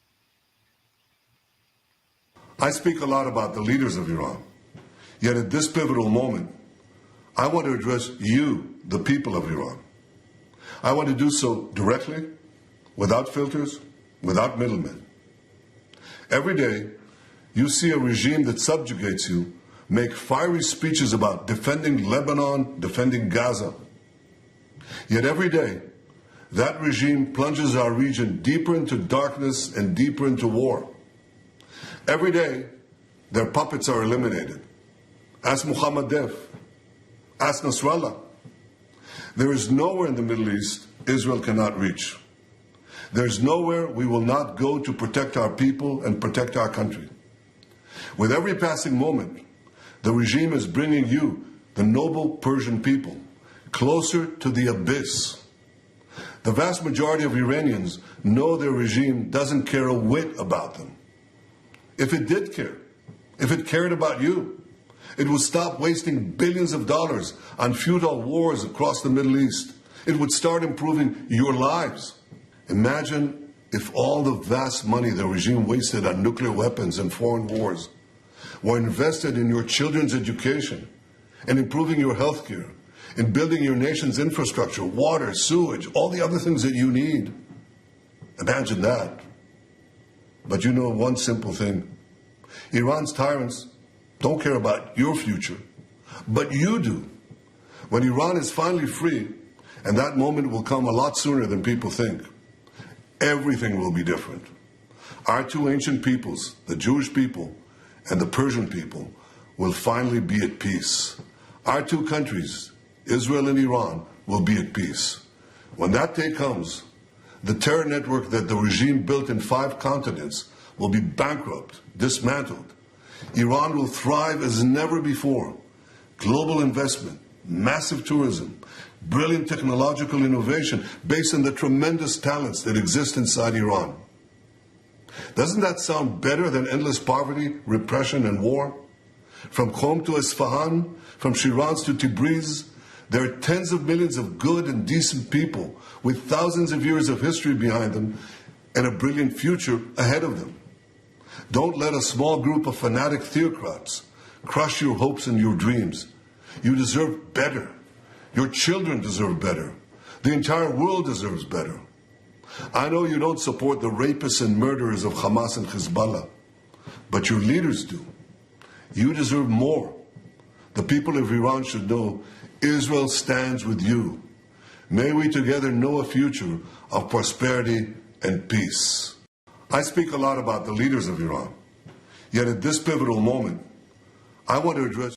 I speak a lot about the leaders of Iran. Yet at this pivotal moment, I want to address you, the people of Iran. I want to do so directly, without filters, without middlemen. Every day, you see a regime that subjugates you make fiery speeches about defending Lebanon, defending Gaza. Yet every day, that regime plunges our region deeper into darkness and deeper into war. Every day, their puppets are eliminated. Ask Muhammad Def. Ask Nasrallah. There is nowhere in the Middle East Israel cannot reach. There's nowhere we will not go to protect our people and protect our country. With every passing moment, the regime is bringing you, the noble Persian people, closer to the abyss. The vast majority of Iranians know their regime doesn't care a whit about them. If it did care, if it cared about you, it would stop wasting billions of dollars on futile wars across the Middle East. It would start improving your lives. Imagine if all the vast money the regime wasted on nuclear weapons and foreign wars were invested in your children's education and improving your health care, in building your nation's infrastructure, water, sewage, all the other things that you need. Imagine that. But you know one simple thing. Iran's tyrants don't care about your future, but you do. When Iran is finally free, and that moment will come a lot sooner than people think, everything will be different. Our two ancient peoples, the Jewish people and the Persian people, will finally be at peace. Our two countries, Israel and Iran, will be at peace. When that day comes, the terror network that the regime built in 5 continents will be bankrupt, dismantled. Iran will thrive as never before. Global investment, massive tourism, brilliant technological innovation based on the tremendous talents that exist inside Iran. Doesn't that sound better than endless poverty, repression, and war? From Qom to Isfahan, from Shiraz to Tabriz, there are tens of millions of good and decent people with thousands of years of history behind them and a brilliant future ahead of them. Don't let a small group of fanatic theocrats crush your hopes and your dreams. You deserve better. Your children deserve better. The entire world deserves better. I know you don't support the rapists and murderers of Hamas and Hezbollah, but your leaders do. You deserve more. The people of Iran should know Israel stands with you. May we together know a future of prosperity and peace. I speak a lot about the leaders of Iran, yet at this pivotal moment, I want to address.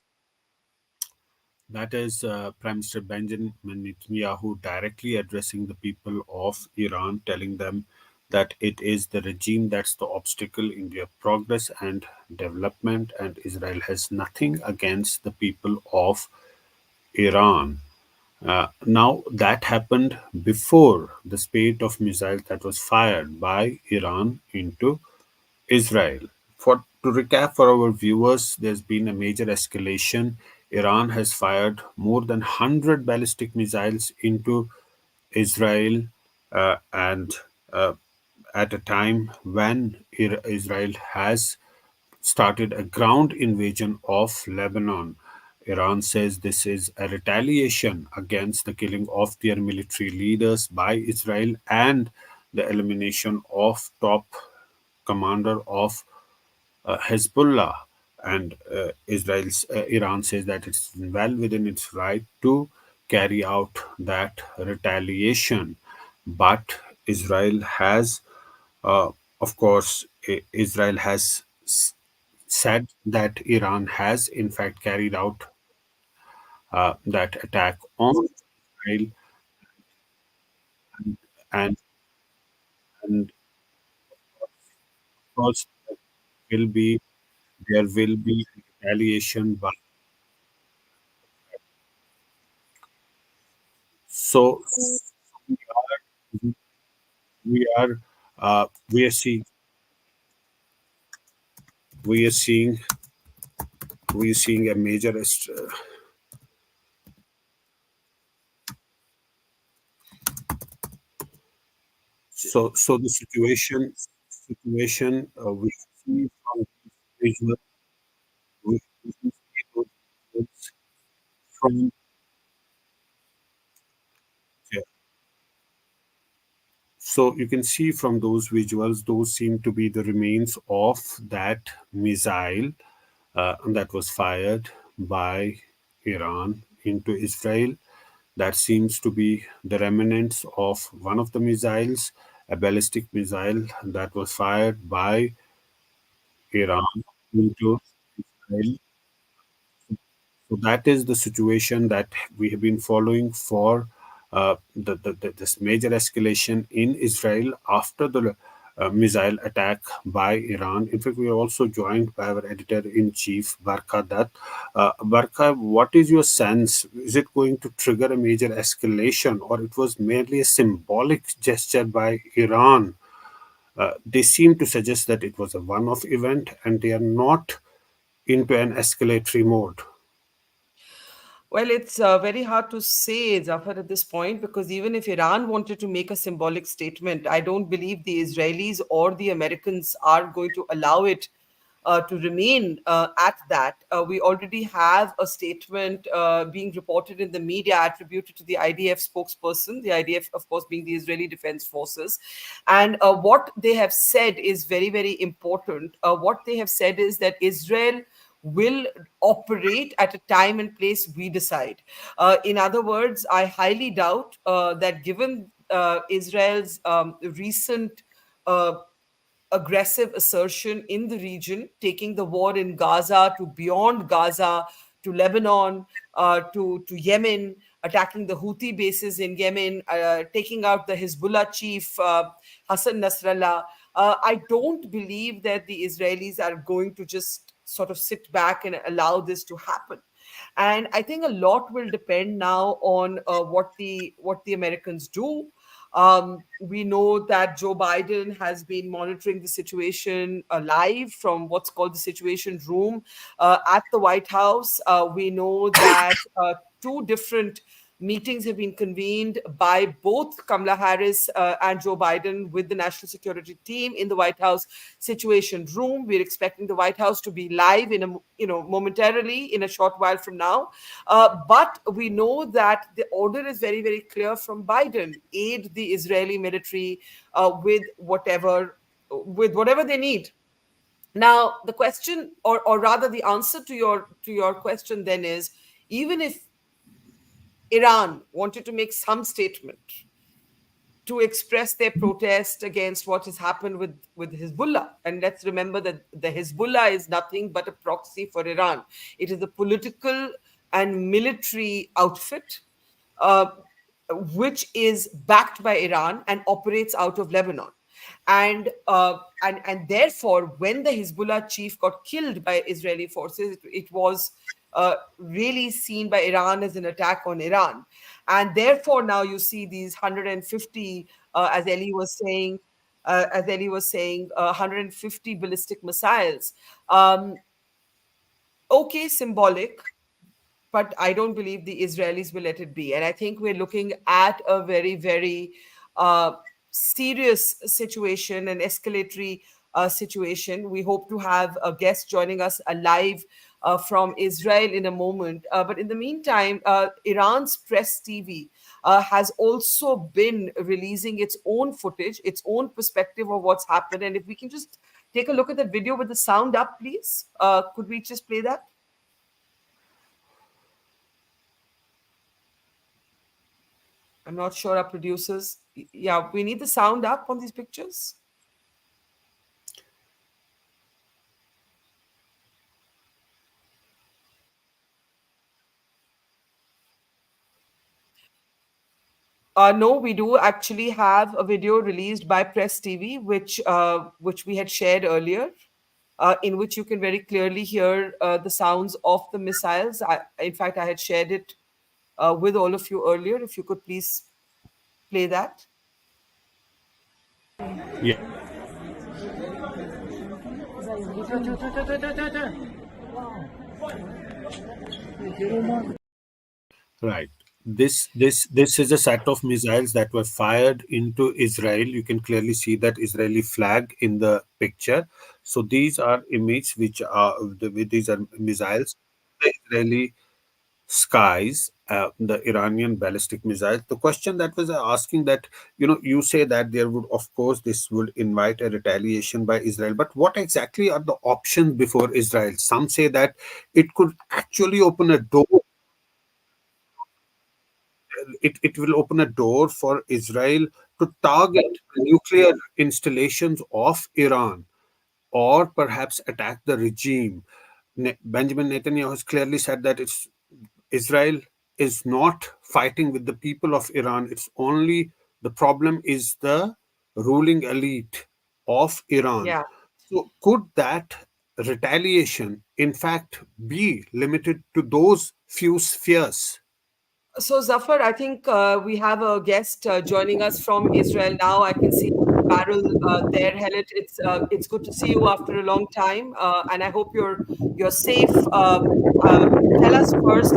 That is Prime Minister Benjamin Netanyahu directly addressing the people of Iran, telling them that it is the regime that's the obstacle in their progress and development, and Israel has nothing against the people of Iran. Now, that happened before the spate of missiles that was fired by Iran into Israel. To recap for our viewers, there's been a major escalation. Iran has fired more than 100 ballistic missiles into Israel, and uh, at a time when Israel has started a ground invasion of Lebanon. Iran says this is a retaliation against the killing of their military leaders by Israel and the elimination of top commander of Hezbollah. And Iran says that it's well within its right to carry out that retaliation. But Israel has, uh, of course, Israel has said that Iran has in fact carried out that attack on Israel, and and of course will be there will be retaliation. But so we are we are we are seeing we are seeing we are seeing a major so the situation we see from visual we see those visuals from yeah. So you can see from those visuals, those seem to be the remains of that missile that was fired by Iran into Israel. That seems to be the remnants of one of the missiles, a ballistic missile that was fired by Iran into Israel. So that is the situation that we have been following for this major escalation in Israel after the missile attack by Iran. In fact, we are also joined by our editor in chief, Barka Dutt. Barka, what is your sense? Is it going to trigger a major escalation, or it was merely a symbolic gesture by Iran? They seem to suggest that it was a one off event and they are not into an escalatory mode. Well, it's very hard to say, Zafar, at this point, because even if Iran wanted to make a symbolic statement, I don't believe the Israelis or the Americans are going to allow it to remain at that. We already have a statement being reported in the media attributed to the IDF spokesperson, the IDF, of course, being the Israeli Defense Forces. And what they have said is very, very important. What they have said is that Israel will operate at a time and place we decide. In other words, I highly doubt that given Israel's recent aggressive assertion in the region, taking the war in Gaza to beyond Gaza, to Lebanon, to Yemen, attacking the Houthi bases in Yemen, taking out the Hezbollah chief, Hassan Nasrallah. I don't believe that the Israelis are going to just sort of sit back and allow this to happen. And I think a lot will depend now on what the Americans do. We know that Joe Biden has been monitoring the situation live from what's called the Situation Room at the White House. We know that two different meetings have been convened by both Kamala Harris and Joe Biden with the national security team in the White House Situation Room. We're expecting the White House to be live in momentarily in a short while from now. But we know that the order is very, very clear from Biden: aid the Israeli military with whatever they need. Now, the question, or rather, the answer to your question then is, even if Iran wanted to make some statement to express their protest against what has happened with Hezbollah. And let's remember that the Hezbollah is nothing but a proxy for Iran. It is a political and military outfit uh, which is backed by Iran and operates out of Lebanon. And therefore, when the Hezbollah chief got killed by Israeli forces, it was really seen by Iran as an attack on Iran. And therefore, now you see these 150, as Ellie was saying, 150 ballistic missiles. Um, okay, symbolic, but I don't believe the Israelis will let it be. And I think we're looking at a very, very serious situation, an escalatory situation. We hope to have a guest joining us live from Israel in a moment. But in the meantime, Iran's press TV has also been releasing its own footage, its own perspective of what's happened. And if we can just take a look at that video with the sound up, please. Could we just play that? I'm not sure our producers. Yeah, we need the sound up on these pictures. No, we do actually have a video released by Press TV, which we had shared earlier, in which you can very clearly hear the sounds of the missiles. In fact, I had shared it with all of you earlier. If you could please play that. Yeah. Right. This is a set of missiles that were fired into Israel. You can clearly see that Israeli flag in the picture. So these are images which are these are missiles. The Israeli skies, the Iranian ballistic missiles. The question that was asking that, you say that there would, of course, this would invite a retaliation by Israel, but what exactly are the options before Israel? Some say that it could actually open a door. It will open a door for Israel to target nuclear installations of Iran or perhaps attack the regime. Benjamin Netanyahu has clearly said that it's Israel is not fighting with the people of Iran. It's only the problem is the ruling elite of Iran. Yeah. So, could that retaliation, in fact, be limited to those few spheres? So, Zafar, I think we have a guest joining us from Israel now. I can see Barrel there. Helit, it's good to see you after a long time, and I hope you're safe. Tell us first,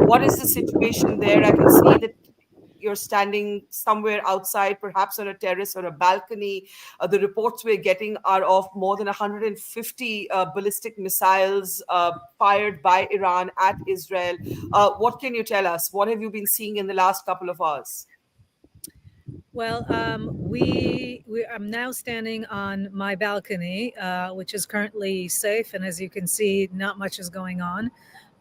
what is the situation there? I can see that you're standing somewhere outside, perhaps on a terrace or a balcony. The reports we're getting are of more than 150 ballistic missiles fired by Iran at Israel. What can you tell us? What have you been seeing in the last couple of hours? Well, I'm now standing on my balcony, which is currently safe, and as you can see, not much is going on.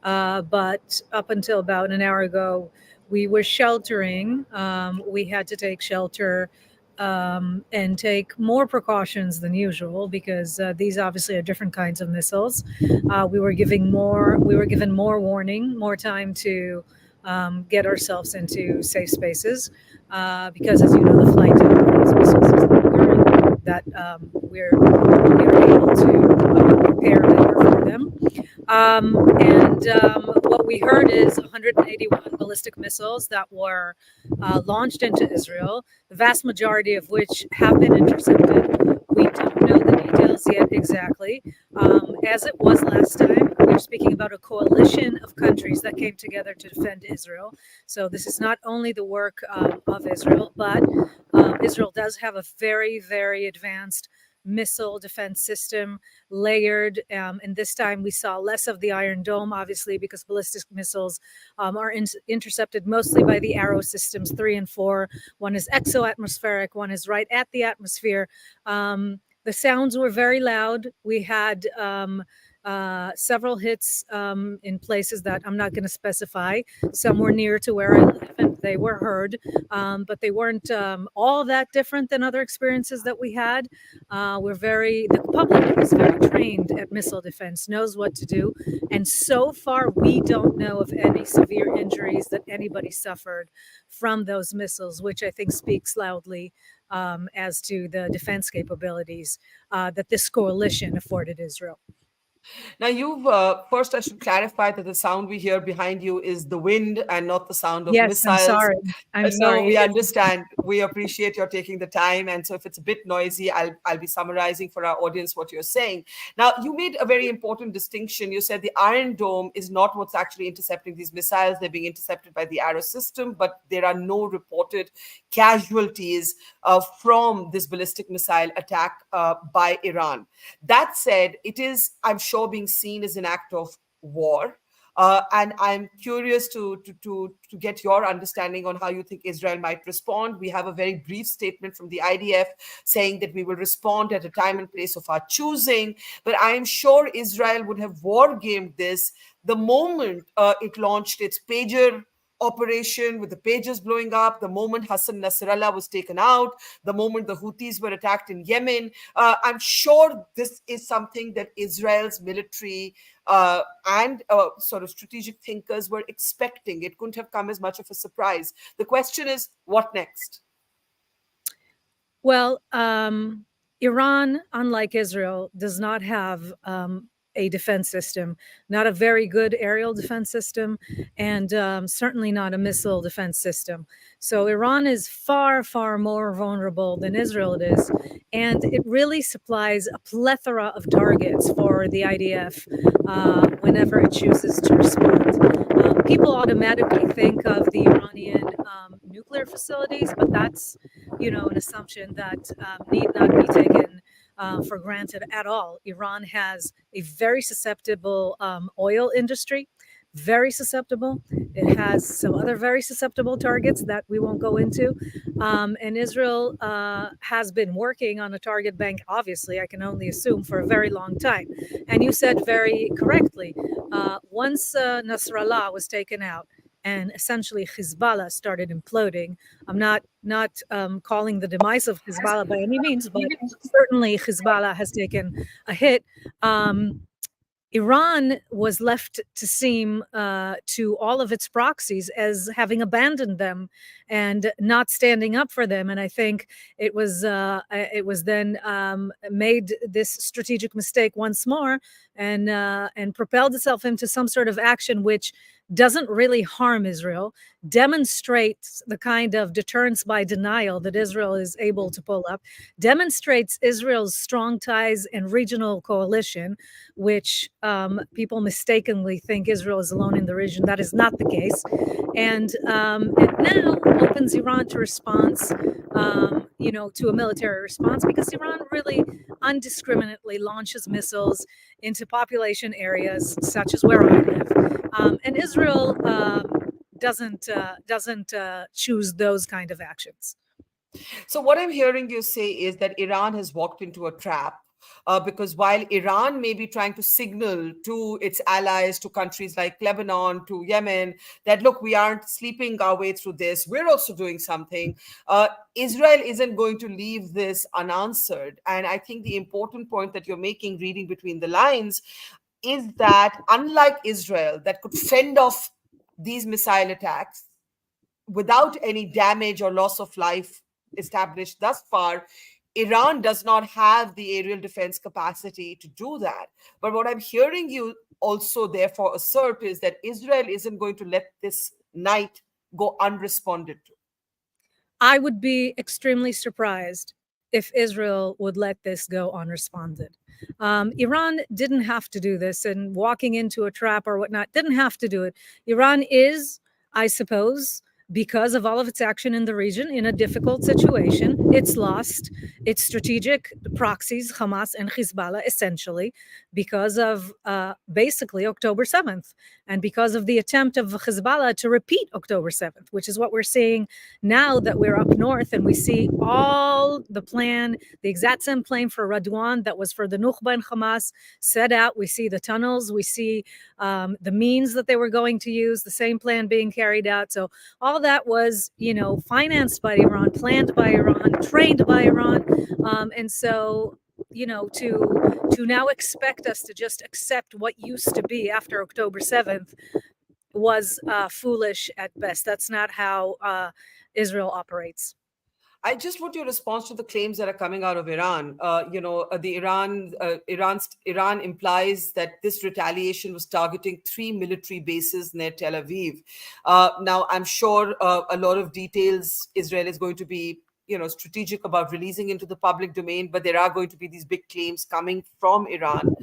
But up until about an hour ago, we were sheltering. We had to take shelter and take more precautions than usual because these obviously are different kinds of missiles. We were given more warning, more time to get ourselves into safe spaces because, as you know, the flight time of these missiles is longer, and that we're able to prepare better for them. And what we heard is 181 ballistic missiles that were launched into Israel, the vast majority of which have been intercepted. We don't know the details yet exactly. As it was last time, we're speaking about a coalition of countries that came together to defend Israel. So this is not only the work of Israel, but Israel does have a very, very advanced missile defense system, layered. And this time we saw less of the Iron Dome, obviously, because ballistic missiles are intercepted mostly by the Arrow systems 3 and 4. One is exo-atmospheric, one is right at the atmosphere. The sounds were very loud. We had several hits in places that I'm not going to specify. Some were near to where I live, and they were heard, but they weren't all that different than other experiences that we had. The public is very trained at missile defense, knows what to do, and so far we don't know of any severe injuries that anybody suffered from those missiles, which I think speaks loudly as to the defense capabilities that this coalition afforded Israel. Now, first, I should clarify that the sound we hear behind you is the wind and not the sound of Yes, I'm missiles. sorry. I'm No, sorry. we understand. We appreciate your taking the time. And so if it's a bit noisy, I'll be summarizing for our audience what you're saying. Now, you made a very important distinction. You said the Iron Dome is not what's actually intercepting these missiles. They're being intercepted by the Arrow system, but there are no reported casualties from this ballistic missile attack by Iran. That said, it is, I'm sure, being seen as an act of war. And I'm curious to get your understanding on how you think Israel might respond. We have a very brief statement from the IDF saying that we will respond at a time and place of our choosing. But I am sure Israel would have war gamed this the moment it launched its pager operation with the pages blowing up, the moment Hassan Nasrallah was taken out, the moment the Houthis were attacked in Yemen. I'm sure this is something that Israel's military and sort of strategic thinkers were expecting. It couldn't have come as much of a surprise. The question is, what next? Well, Iran, unlike Israel, does not have a defense system, not a very good aerial defense system, and certainly not a missile defense system. So Iran is far, far more vulnerable than Israel is. And it really supplies a plethora of targets for the IDF whenever it chooses to respond. People automatically think of the Iranian nuclear facilities, but that's, an assumption that need not be taken for granted at all. Iran has a very susceptible oil industry, very susceptible. It has some other very susceptible targets that we won't go into. And Israel has been working on a target bank, obviously, I can only assume, for a very long time. And you said very correctly, once Nasrallah was taken out, and essentially Hezbollah started imploding. I'm not calling the demise of Hezbollah by any means, but certainly Hezbollah has taken a hit. Iran was left to seem to all of its proxies as having abandoned them and not standing up for them. And I think it was then made this strategic mistake once more and propelled itself into some sort of action which doesn't really harm Israel, demonstrates the kind of deterrence by denial that Israel is able to pull up, demonstrates Israel's strong ties and regional coalition, which people mistakenly think Israel is alone in the region. That is not the case. And it now opens Iran to response, to a military response, because Iran really undiscriminately launches missiles into population areas such as where I live. And Israel doesn't choose those kind of actions. So, what I'm hearing you say is that Iran has walked into a trap. Because while Iran may be trying to signal to its allies, to countries like Lebanon, to Yemen, that look, we aren't sleeping our way through this, we're also doing something, Israel isn't going to leave this unanswered. And I think the important point that you're making, reading between the lines, is that unlike Israel, that could fend off these missile attacks without any damage or loss of life established thus far, Iran does not have the aerial defense capacity to do that. But what I'm hearing you also therefore assert is that Israel isn't going to let this night go unresponded to. I would be extremely surprised if Israel would let this go unresponded. Iran didn't have to do this, and walking into a trap or whatnot didn't have to do it. Iran is, I suppose, because of all of its action in the region, in a difficult situation. It's lost its strategic proxies, Hamas and Hezbollah, essentially, because of basically October 7th, and because of the attempt of Hezbollah to repeat October 7th, which is what we're seeing now that we're up north and we see all the plan, the exact same plan for Radwan that was for the Nukhba and Hamas set out. We see the tunnels, we see the means that they were going to use, the same plan being carried out. So all that was, financed by Iran, planned by Iran, trained by Iran. And so, to now expect us to just accept what used to be after October 7th was foolish at best. That's not how Israel operates. I just want your response to the claims that are coming out of Iran. Iran implies that this retaliation was targeting 3 military bases near Tel Aviv. Now, I'm sure a lot of details Israel is going to be, strategic about releasing into the public domain, but there are going to be these big claims coming from Iran.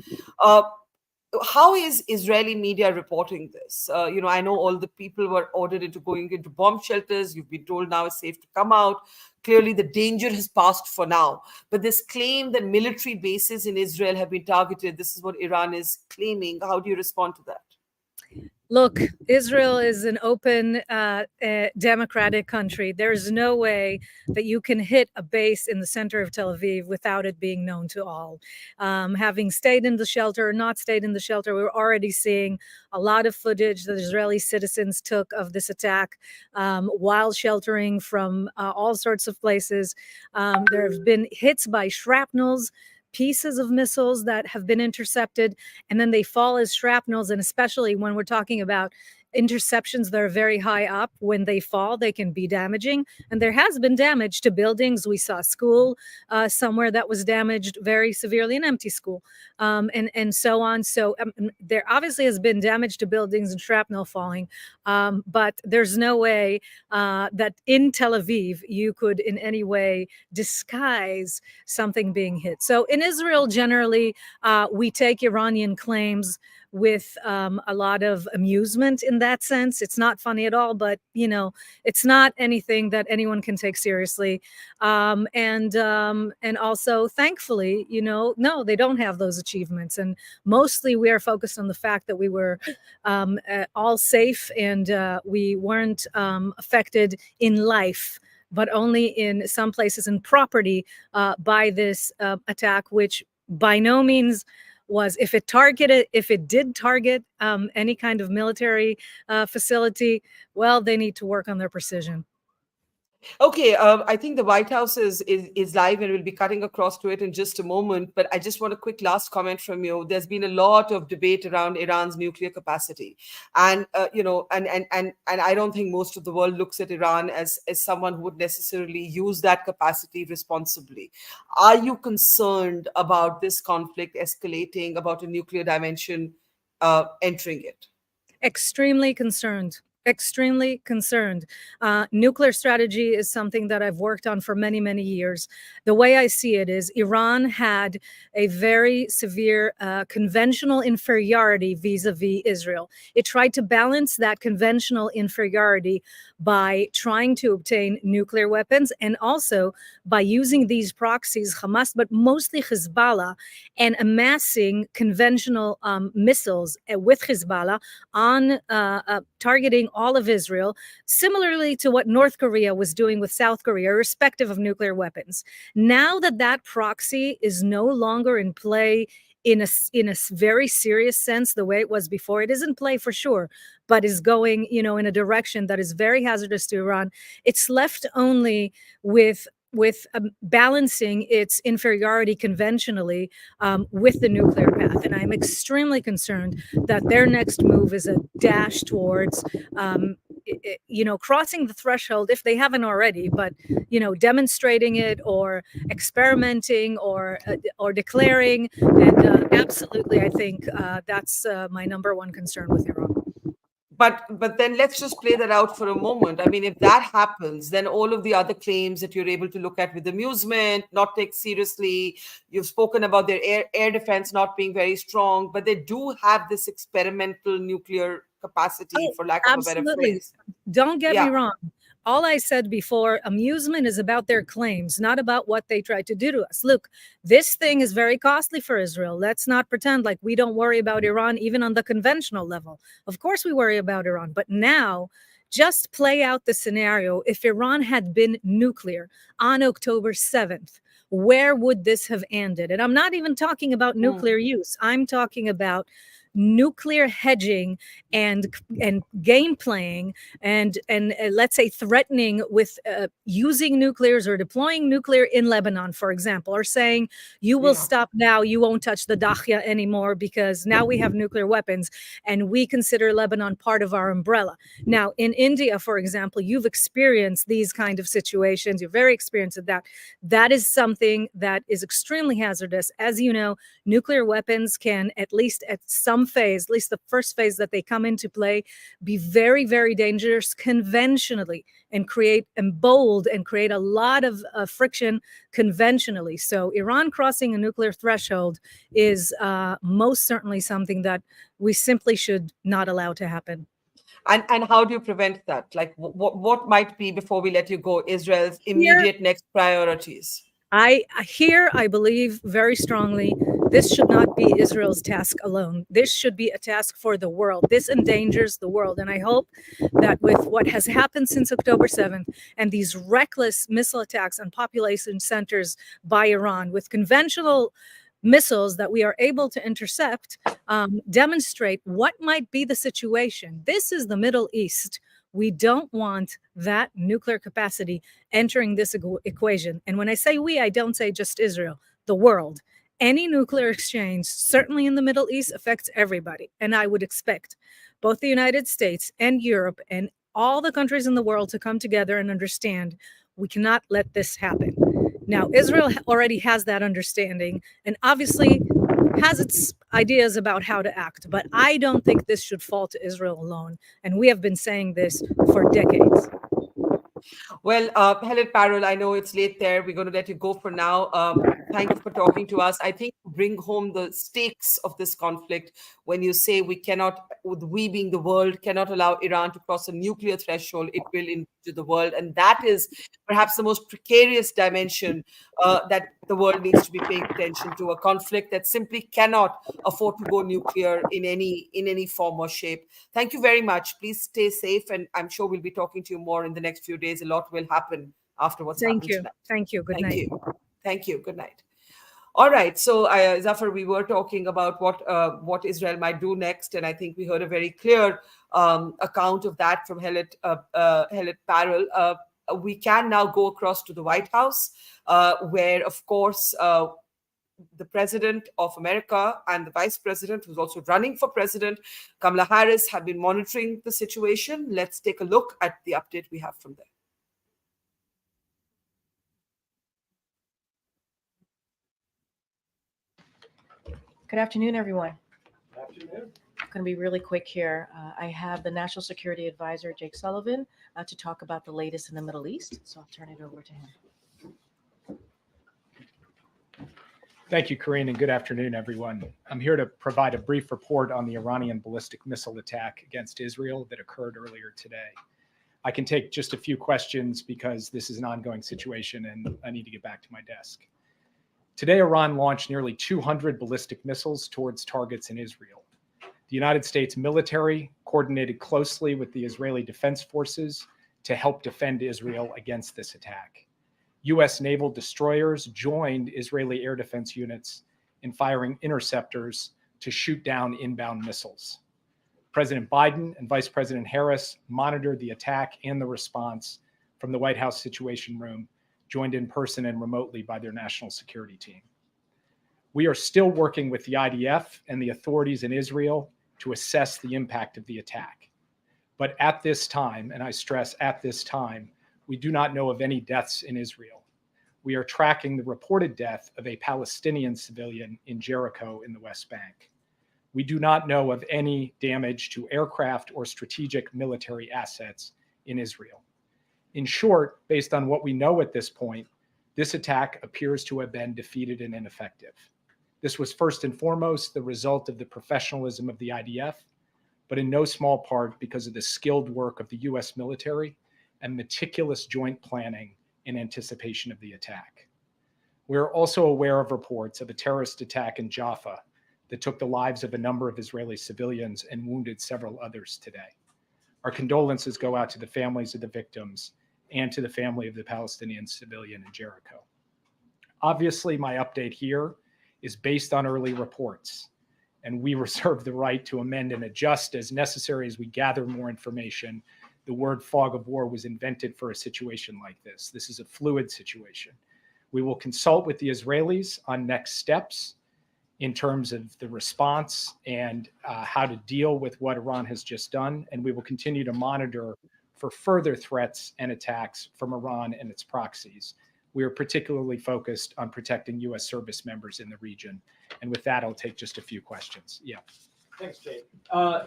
How is Israeli media reporting this? I know all the people were ordered into going into bomb shelters. You've been told now it's safe to come out. Clearly, the danger has passed for now. But this claim that military bases in Israel have been targeted, this is what Iran is claiming. How do you respond to that? Look, Israel is an open, democratic country. There's no way that you can hit a base in the center of Tel Aviv without it being known to all. Having stayed in the shelter or not stayed in the shelter, we're already seeing a lot of footage that Israeli citizens took of this attack while sheltering from all sorts of places. There have been hits by shrapnels, pieces of missiles that have been intercepted, and then they fall as shrapnels. And especially when we're talking about interceptions that are very high up, when they fall, they can be damaging. And there has been damage to buildings. We saw a school somewhere that was damaged very severely, an empty school, and so on. So there obviously has been damage to buildings and shrapnel falling, but there's no way that in Tel Aviv you could in any way disguise something being hit. So in Israel, generally, we take Iranian claims with a lot of amusement in that sense. It's not funny at all, but it's not anything that anyone can take seriously. And also, thankfully, no, they don't have those achievements. And mostly we are focused on the fact that we were all safe and we weren't affected in life, but only in some places in property by this attack, which by no means was, if it did target any kind of military facility, well, they need to work on their precision. Okay, I think the White House is live, and we'll be cutting across to it in just a moment. But I just want a quick last comment from you. There's been a lot of debate around Iran's nuclear capacity, and and I don't think most of the world looks at Iran as someone who would necessarily use that capacity responsibly. Are you concerned about this conflict escalating, about a nuclear dimension entering it? Extremely concerned. Extremely concerned. Nuclear strategy is something that I've worked on for many, many years. The way I see it is Iran had a very severe conventional inferiority vis-a-vis Israel. It tried to balance that conventional inferiority by trying to obtain nuclear weapons and also by using these proxies, Hamas, but mostly Hezbollah, and amassing conventional missiles with Hezbollah on targeting all of Israel, similarly to what North Korea was doing with South Korea, irrespective of nuclear weapons. Now that that proxy is no longer in play in a very serious sense, the way it was before, it is in play for sure, but is going, in a direction that is very hazardous to Iran. It's left only with balancing its inferiority conventionally with the nuclear path. And I'm extremely concerned that their next move is a dash towards, crossing the threshold if they haven't already, but, demonstrating it or experimenting or declaring. And absolutely, I think that's my number one concern with Iran. But then let's just play that out for a moment. I mean, if that happens, then all of the other claims that you're able to look at with amusement, not take seriously. You've spoken about their air defense not being very strong, but they do have this experimental nuclear capacity, Oh, for lack of a better absolutely. phrase. Don't get me Yeah. wrong. All I said before, amusement is about their claims, not about what they tried to do to us. Look, this thing is very costly for Israel. Let's not pretend like we don't worry about Iran, even on the conventional level. Of course, we worry about Iran. But now, just play out the scenario. If Iran had been nuclear on October 7th, where would this have ended? And I'm not even talking about Mm. nuclear use. I'm talking about nuclear hedging and game playing and let's say threatening with using nuclears or deploying nuclear in Lebanon, for example, or saying you will Yeah. stop now, you won't touch the Dahya anymore because now we have nuclear weapons and we consider Lebanon part of our umbrella. Now, in India, for example, you've experienced these kind of situations. You're very experienced at that. That is something that is extremely hazardous. As you know, nuclear weapons can, at least at some phase, at least the first phase that they come into play, be very, very dangerous conventionally and create a lot of friction conventionally. So Iran crossing a nuclear threshold is most certainly something that we simply should not allow to happen. And how do you prevent that? Like, what might be, before we let you go, Israel's Here, immediate next priorities? I believe very strongly this should not be Israel's task alone. This should be a task for the world. This endangers the world. And I hope that with what has happened since October 7th and these reckless missile attacks on population centers by Iran with conventional missiles that we are able to intercept, demonstrate what might be the situation. This is the Middle East. We don't want that nuclear capacity entering this equation. And when I say we, I don't say just Israel, the world. Any nuclear exchange, certainly in the Middle East, affects everybody. And I would expect both the United States and Europe and all the countries in the world to come together and understand we cannot let this happen. Now, Israel already has that understanding and obviously has its ideas about how to act, but I don't think this should fall to Israel alone. And we have been saying this for decades. Well, Helen Parrell, I know it's late there. We're going to let you go for now. Thank you for talking to us. I think you bring home the stakes of this conflict when you say we cannot, with we being the world, cannot allow Iran to cross a nuclear threshold. It will into the world. And that is perhaps the most precarious dimension that the world needs to be paying attention to, a conflict that simply cannot afford to go nuclear in any form or shape. Thank you very much. Please stay safe, and I'm sure we'll be talking to you more in the next few days. A lot will happen after what's Thank happened you. tonight. Thank you. Good Thank night. you. Thank you. Good night. All right. So, Zafar, we were talking about what Israel might do next, and I think we heard a very clear account of that from Helet Parrell. we can now go across to the White House, where, of course, the president of America and the vice president, who's also running for president, Kamala Harris, have been monitoring the situation. Let's take a look at the update we have from there. Good afternoon, everyone. Good afternoon. I'm going to be really quick here. I have the National Security Advisor, Jake Sullivan, to talk about the latest in the Middle East. So I'll turn it over to him. Thank you, Corinne, and good afternoon, everyone. I'm here to provide a brief report on the Iranian ballistic missile attack against Israel that occurred earlier today. I can take just a few questions because this is an ongoing situation and I need to get back to my desk. Today, Iran launched nearly 200 ballistic missiles towards targets in Israel. The United States military coordinated closely with the Israeli Defense Forces to help defend Israel against this attack. U.S. naval destroyers joined Israeli air defense units in firing interceptors to shoot down inbound missiles. President Biden and Vice President Harris monitored the attack and the response from the White House Situation Room, joined in person and remotely by their national security team. We are still working with the IDF and the authorities in Israel to assess the impact of the attack. But at this time, and I stress at this time, we do not know of any deaths in Israel. We are tracking the reported death of a Palestinian civilian in Jericho in the West Bank. We do not know of any damage to aircraft or strategic military assets in Israel. In short, based on what we know at this point, this attack appears to have been defeated and ineffective. This was first and foremost the result of the professionalism of the IDF, but in no small part because of the skilled work of the US military and meticulous joint planning in anticipation of the attack. We're also aware of reports of a terrorist attack in Jaffa that took the lives of a number of Israeli civilians and wounded several others today. Our condolences go out to the families of the victims and to the family of the Palestinian civilian in Jericho. Obviously, my update here is based on early reports, and we reserve the right to amend and adjust as necessary as we gather more information. The word fog of war was invented for a situation like this. This is a fluid situation. We will consult with the Israelis on next steps in terms of the response and how to deal with what Iran has just done. And we will continue to monitor for further threats and attacks from Iran and its proxies. We are particularly focused on protecting U.S. service members in the region. And with that, I'll take just a few questions. Yeah. Thanks, Jake.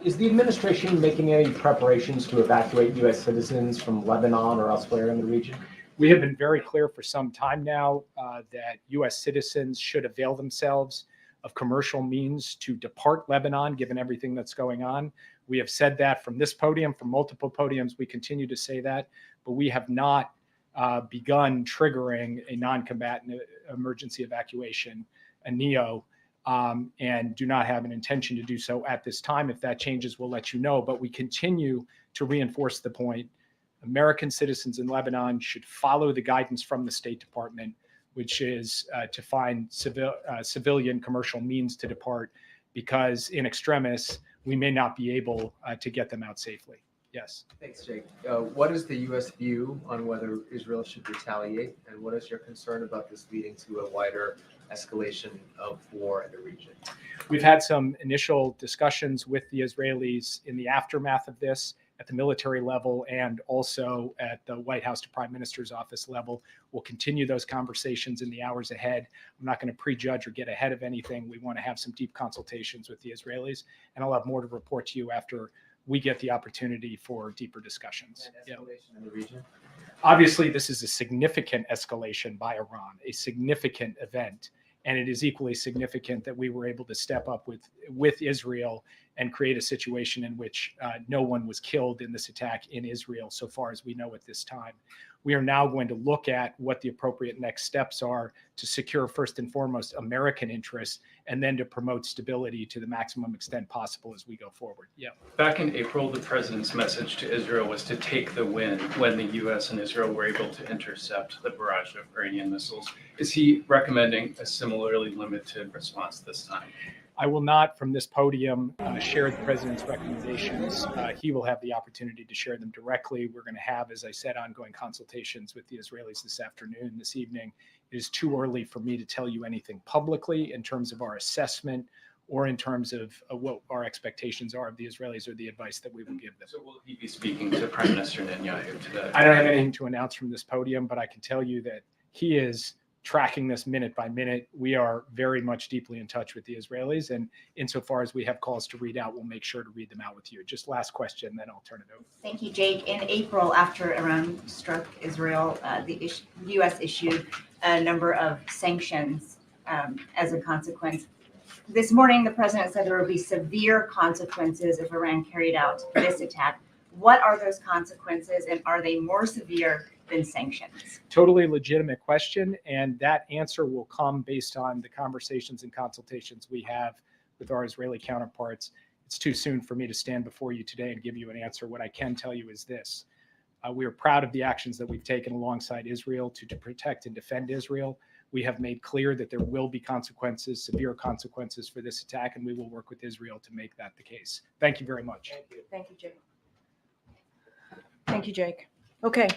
Is the administration making any preparations to evacuate U.S. citizens from Lebanon or elsewhere in the region? We have been very clear for some time now that U.S. citizens should avail themselves of commercial means to depart Lebanon, given everything that's going on. We have said that from this podium, from multiple podiums. We continue to say that, but we have not begun triggering a non-combatant emergency evacuation, a NEO, and do not have an intention to do so at this time. If that changes, we'll let you know. But we continue to reinforce the point: American citizens in Lebanon should follow the guidance from the State Department, which is to find civilian commercial means to depart, because in extremis, we may not be able to get them out safely. Yes. Thanks, Jake. What is the U.S. view on whether Israel should retaliate, and what is your concern about this leading to a wider escalation of war in the region? We've had some initial discussions with the Israelis in the aftermath of this at the military level and also at the White House to Prime Minister's office level. We'll continue those conversations in the hours ahead. I'm not going to prejudge or get ahead of anything. We want to have some deep consultations with the Israelis, and I'll have more to report to you after we get the opportunity for deeper discussions. And escalation in the region? Obviously, this is a significant escalation by Iran, a significant event. And it is equally significant that we were able to step up with Israel and create a situation in which no one was killed in this attack in Israel, so far as we know at this time. We are now going to look at what the appropriate next steps are to secure, first and foremost, American interests, and then to promote stability to the maximum extent possible as we go forward. Yeah. Back in April, the president's message to Israel was to take the win when the U.S. and Israel were able to intercept the barrage of Iranian missiles. Is he recommending a similarly limited response this time? I will not, from this podium, share the president's recommendations. He will have the opportunity to share them directly. We're going to have, as I said, ongoing consultations with the Israelis this afternoon, this evening. It is too early for me to tell you anything publicly in terms of our assessment or in terms of what our expectations are of the Israelis or the advice that we will give them. So will he be speaking to Prime Minister Netanyahu today? I don't have anything to announce from this podium, but I can tell you that he is tracking this minute by minute. We are very much deeply in touch with the Israelis, and insofar as we have calls to read out, we'll make sure to read them out with you. Just last question, then I'll turn it over. Thank you, Jake. In April, after Iran struck Israel, the U.S. issued a number of sanctions as a consequence. This morning, the president said there would be severe consequences if Iran carried out this attack. What are those consequences, and are they more severe than sanctions? Totally legitimate question, and that answer will come based on the conversations and consultations we have with our Israeli counterparts. It's too soon for me to stand before you today and give you an answer. What I can tell you is this. We are proud of the actions that we've taken alongside Israel to protect and defend Israel. We have made clear that there will be consequences, severe consequences for this attack, and we will work with Israel to make that the case. Thank you very much. Thank you. Thank you, Jake. Thank you, Jake. Okay,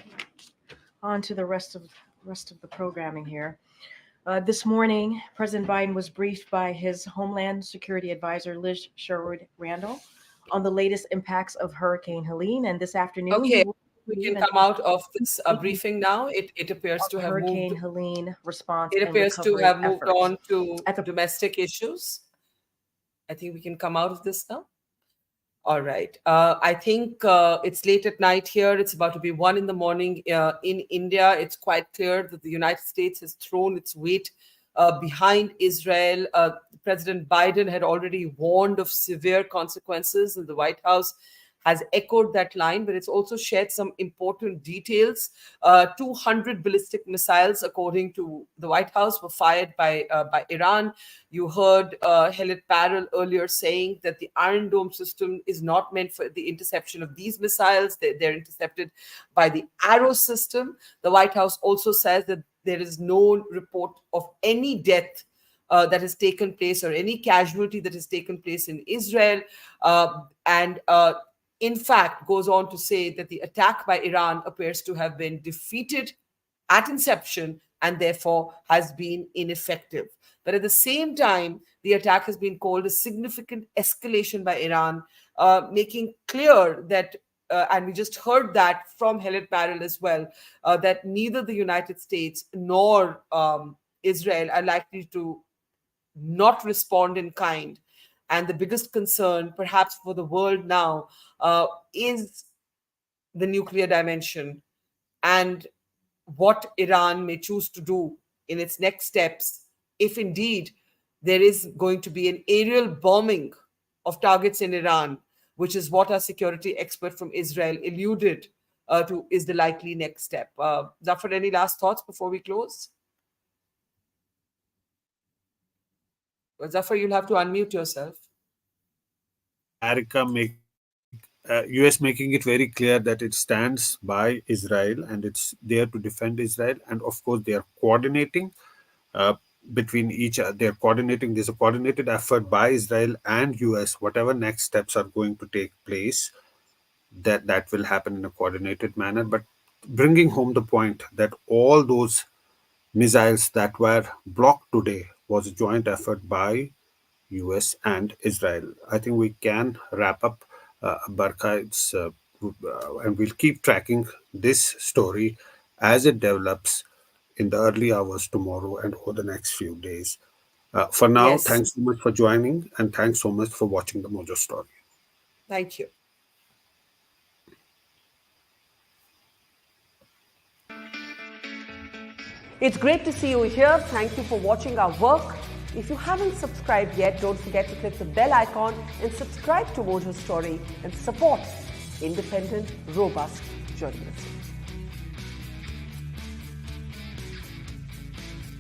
on to the rest of the programming here. This morning, President Biden was briefed by his Homeland Security Advisor, Liz Sherwood-Randall, on the latest impacts of Hurricane Helene, and this afternoon, Okay, we can come out of this briefing now. It appears to have Hurricane moved. Helene response. It and appears to recovery have moved efforts. on to At the- domestic issues. I think we can come out of this now. All right. I think it's late at night here. It's about to be 1 a.m. In India. It's quite clear that the United States has thrown its weight behind Israel. President Biden had already warned of severe consequences, and the White House has echoed that line, but it's also shared some important details. 200 ballistic missiles, according to the White House, were fired by Iran. You heard Helen Parrell earlier saying that the Iron Dome system is not meant for the interception of these missiles. They're intercepted by the Arrow system. The White House also says that there is no report of any death that has taken place or any casualty that has taken place in Israel. And in fact, goes on to say that the attack by Iran appears to have been defeated at inception and therefore has been ineffective. But at the same time, the attack has been called a significant escalation by Iran, making clear that, and we just heard that from Helen Parrell as well, that neither the United States nor Israel are likely to not respond in kind. And the biggest concern, perhaps for the world now, is the nuclear dimension and what Iran may choose to do in its next steps, if indeed there is going to be an aerial bombing of targets in Iran, which is what our security expert from Israel alluded to is the likely next step. Zafar, any last thoughts before we close? Well, Zafar, you'll have to unmute yourself. US making it very clear that it stands by Israel and it's there to defend Israel. And of course, they are coordinating between each other. They're coordinating. There's a coordinated effort by Israel and US. Whatever next steps are going to take place, that will happen in a coordinated manner. But bringing home the point that all those missiles that were blocked today was a joint effort by US and Israel. I think we can wrap up, Barka, and we'll keep tracking this story as it develops in the early hours tomorrow and over the next few days. For now, Yes. Thanks so much for joining, and thanks so much for watching the Mojo Story. Thank you. It's great to see you here. Thank you for watching our work. If you haven't subscribed yet, don't forget to click the bell icon and subscribe to Mojo Story and support independent, robust journalism.